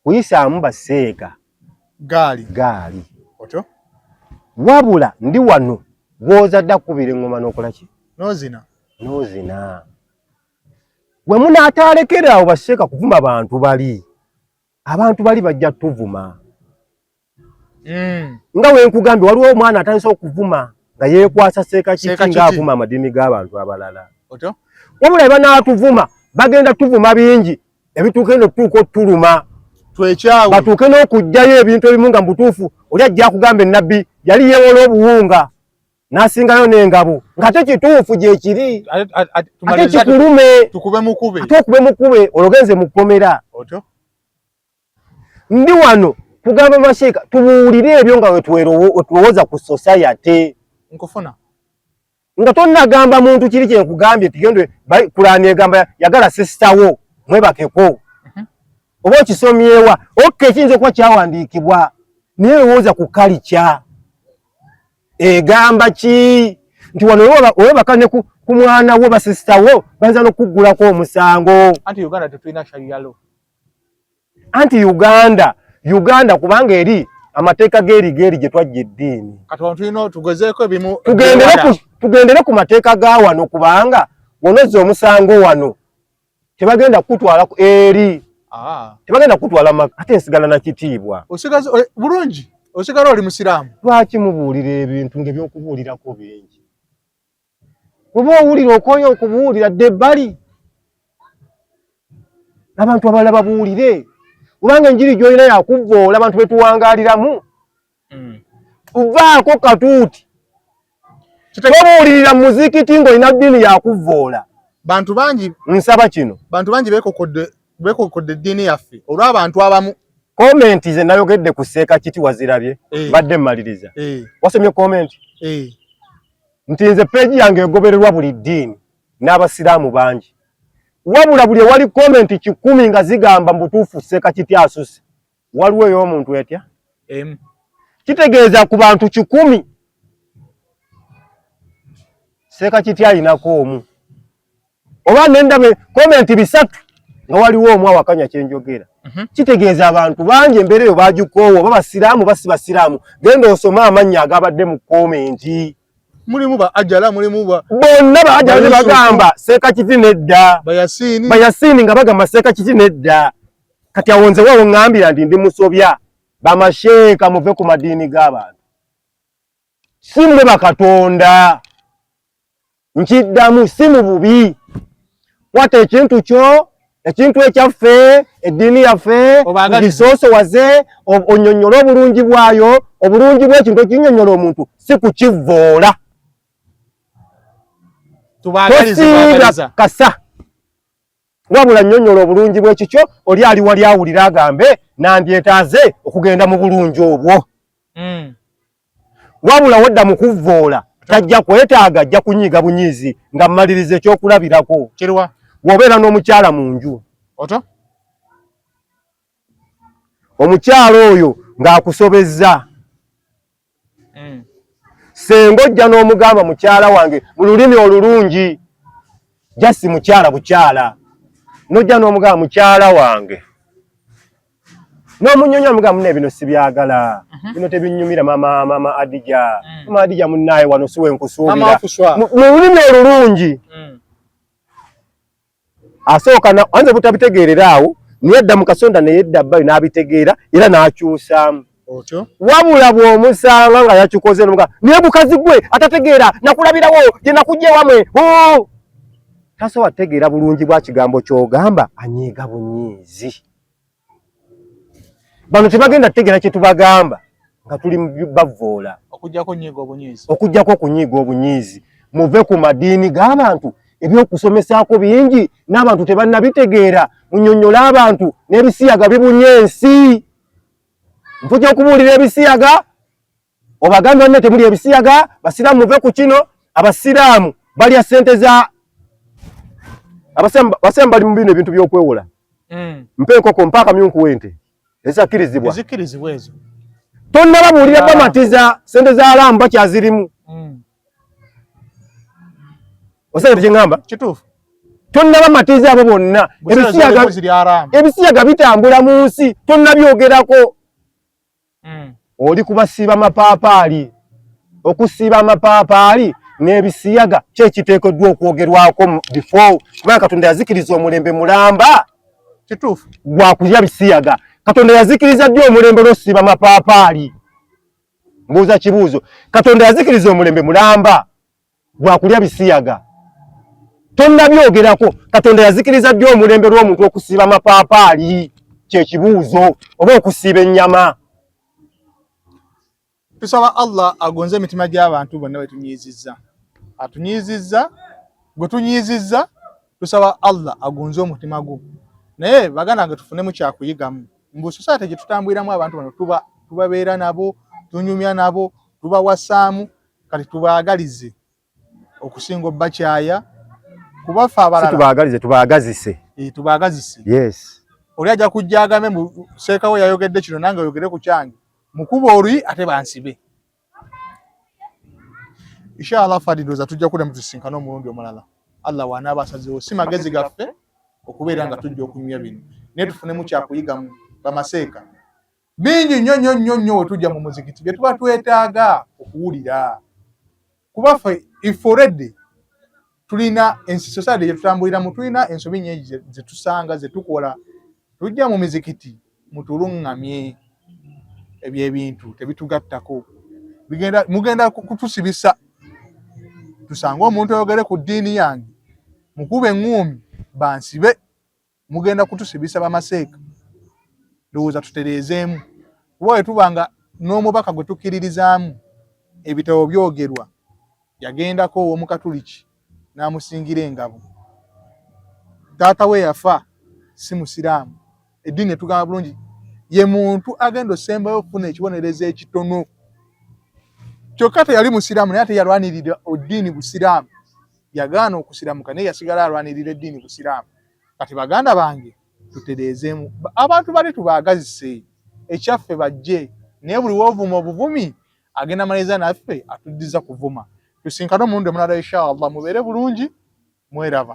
kuyisaamu baseeka gaali. Otyo? Wabula ndi wano gw'ozadde akkubira eŋŋoma n'okola ki? N'ozina. Bwe munaatalekeraawo baseeka kuvuma abantu bali bajja tuvuma. Nga we nkugambye waliwo omwana atandise okuvuma nga yeekwasa seeka kiti ng'avuma amadiini g'abantu abalala. Wabula banaatuvuma bagenda tuvuma bingi ebituuka eno tutuuka otuluma. Batuuke n'okugjayo ebintu ebimu nga mubutuufu oli ajja akugamba ennabbi yali yeewola obuwunga n'asingayo n'engabo ng'ate kituufu gye kiri ate kikulume tukube mukube ate okube mukube ologenze mu kkomera. Ndi wano kugamba masheeka tubuulire ebyo nga wetulowooza ku society. Nkufuna nga tonnagamba muntu kiri kyenkugambye tigende Kulaani egamba yagala sisitawo mwebakeko. Oba okisomyewa ekiyinza okuba kyawandiikibwa naye lowooza ku kalica egamba ki nti wano owebaka ne ku mwana wo basisitawo bayinza n'okuggulako omusango. Anti Uganda kubanga eri amateeka geeri gye twajja eddiini. Tugendere ku mateeka ga wano kubanga wonozza omusango wano tebagenda kutwala eri. Tebagenda kutwala ate nsigala na kitiibwa. Bulungi osigala oli musiraamu. Lwaki mubuulira ebintu ng'ebyokubuulirako bingi? Bw'oba owulira okooye okubuulira dde ebbali abantu abalala babuulire kubanga enjiri gy'olina yakuvvoola abantu betuwangaaliramu. Vaako katuuti tobuulirira muzikiti ng'olina ddiini yakuvvoola. Bantu bangi nsaba kino bantu bangi beekokodde eddiini yaffe olw'abantu abamu. Komenti ze nayogedde ku Seeka Kiti wazirabye badde mmaliriza. Wasomye komenti? Nti nze peegi yange egobererwa buli ddiini n'abasiraamu bangi. Wabula buli ewali komenti 10 nga zigamba mbutuufu Seeka Kiti asuse waliwo ey'omuntu etya? Kitegeeza ku bantu 10 Seeka Kiti alinako omu. Oba nendabe komenti 3 nga waliwo omu awakanya kyenjogera. Kitegeeza abantu bangi embeera eyo baagikoowa oba basiraamu basi basiraamu. Genda osoma amannya agabadde mu komenti. Mulimu ba Ajala, mulimu ba bonna ba Ajala ne bagamba Seeka Kiti nedda. Bayasini nga bagamba Seeka Kiti nedda. Kati awonze wawo ngambira ndi musobya bamasheeka muve ku madiini g'abantu. Si mwe bakatonda. Nkiddamu si mu bubi. Wate ekintu kyo ekintu ekyaffe eddiini yaffe gisoosowaze onyonyola obulungi bwayo obulungi bw'ekintu ekinyonyola omuntu si kukivvoola. Tubagaliza kasa wabula nnyonnyola obulungi bw'ekikyo oli ali wali awulira agambe nandyetaaze okugenda mu bulungi obwo. Wabula wedda mu kuvvoola tajja kwetaaga ajja kunyiiga bunyiizi nga mmaliriza ekyokulabirako. Kirwa bw'obeera n'omukyala mu nju omukyala oyo ng'akusobezza senga ojja n'omugamba mukyala wange mu lulimi olulungi jasi mukyala bukyala n'ojja n'omugamba mukyala wange n'omunyonyo omugamba mune bino sibyagala bino tebinnyumira mama Adija mama Adija munnaaye wano siwe nkusuubira mu lulimi olulungi. Asooka anze butabitegeerera awo niyedda mu kasonda neyedda bbayo n'abitegeera era n'akyusaamu. Wabula bw'omusanga nga yakikoze n'omuga naye bukazi gwe atategeera nakulabirawo gye nakujja wamwe tasobola tegeera bulungi bwa kigambo ky'ogamba anyiiga bunyiizi. Bano tebagenda tegeera kye tubagamba nga tuli bavvoola okuggyako okunyiiga obunyiizi. Muve ku madiini g'abantu ebyokusomesaako bingi n'abantu tebannabitegeera munnyonnyola abantu n'ebisiyaga bibunye ensi. Mpujja okubuulira ebisiyaga obagambe banne temuli ebisiyaga basiraamu muve ku kino. Abasiraamu balya ssente za abasiraamu bali mu bino ebintu by'okwewola. Mpe enkoko mpa akamyunku w'ente ezakkirizibwa ezo tonnababuulira bamatiza ssente za alaamu bakyazirimu. Osanga kyeŋŋamba kituufu tonnaba matiza abo bonna ebisiyaga bitambula mu nsi tonnabyogerako. Oli kubasiiba mapaapaali. Okusiiba amapaapaali n'ebisiyaga kyekiteekeddwa okwogerwako before kubanga Katonda yazikiriza omulembe mulamba kituufu gwakulya bisiyaga. Katonda yazikiriza ddi omulembe l'osiiba mapaapaali? Mbuuza kibuuzo. Katonda yazikiriza omulembe mulamba gwakulya bisiyaga. Tonnabyogerako. Katonda yazikiriza ddi omulembe l'omuntu okusiiba mapaapaali? Kyekibuuzo. Oba okusiiba ennyama. Tusaba Allah agonze emitima gy'abantu bonna betunyiizizza. Atunyiizizza, gwe tunyiizizza, tusaba Allah agonze omutima gwo. Naye baganda nga tufunemu kyakuyigamu. Mbu society gye tutambuliramu abantu bano tubabeera nabo, tunyumya nabo, tubawasaamu, kati tubaagalize okusinga obbakyaya. Kubafa abalala. Tubaagalize, tubaagazise. Tubaagazise. Yes. Oli ajja kujja agambe mu seekawo yayogedde kino nange oyogere ku kyange. Mukuba oluyi ate bansibe. Inshallah fadidoza tujja kule mutusinkana omulundi omulala. Allah wanaaba asazeewo si magezi gaffe okubeera nga tujja okunyumya bino. Naye tufunemu kyakuyiga mu bamaseeka. Bingi nnyo we tujja mu muzikiti bye tuba twetaaga okuwulira. Kuba ffe iforedde tulina society gye tutambuliramu, tulina ensobi nnyingi ze tusanga ze tukola. Tujja mu mizikiti mutuluŋŋamye. Ebyebintu tebitugattako. Mugenda kutusibisa. Tusanga omuntu ayogere ku ddiini yange mukube eŋŋumi bansibe. Mugenda kutusibisa bamaseeka. Ndowooza tutereezeemu. Kuba bwe tubanga n'omubaka gwe tukkiririzaamu ebitabo byogerwa yagendako ow'Omukatuliki n'amusingira engabo. Taata we yafa si Musiraamu. Eddiini etugamba bulungi ye muntu agenda osembayo okufuna ekibonerezo ekitono. Kyokka teyali Musiraamu naye ate yalwanirira oddiini Busiraamu. Yagaana okusiramuka naye yasigala alwanirira eddiini Busiraamu. Kati baganda bange tutereezeemu. Abantu bali tubaagazise ekyaffe bajje. Naye buli woovuma obuvumi agenda maliriza naffe atuddiza kuvuma. Tusinkane omulundi omulala inshallah mubeere bulungi mweraba.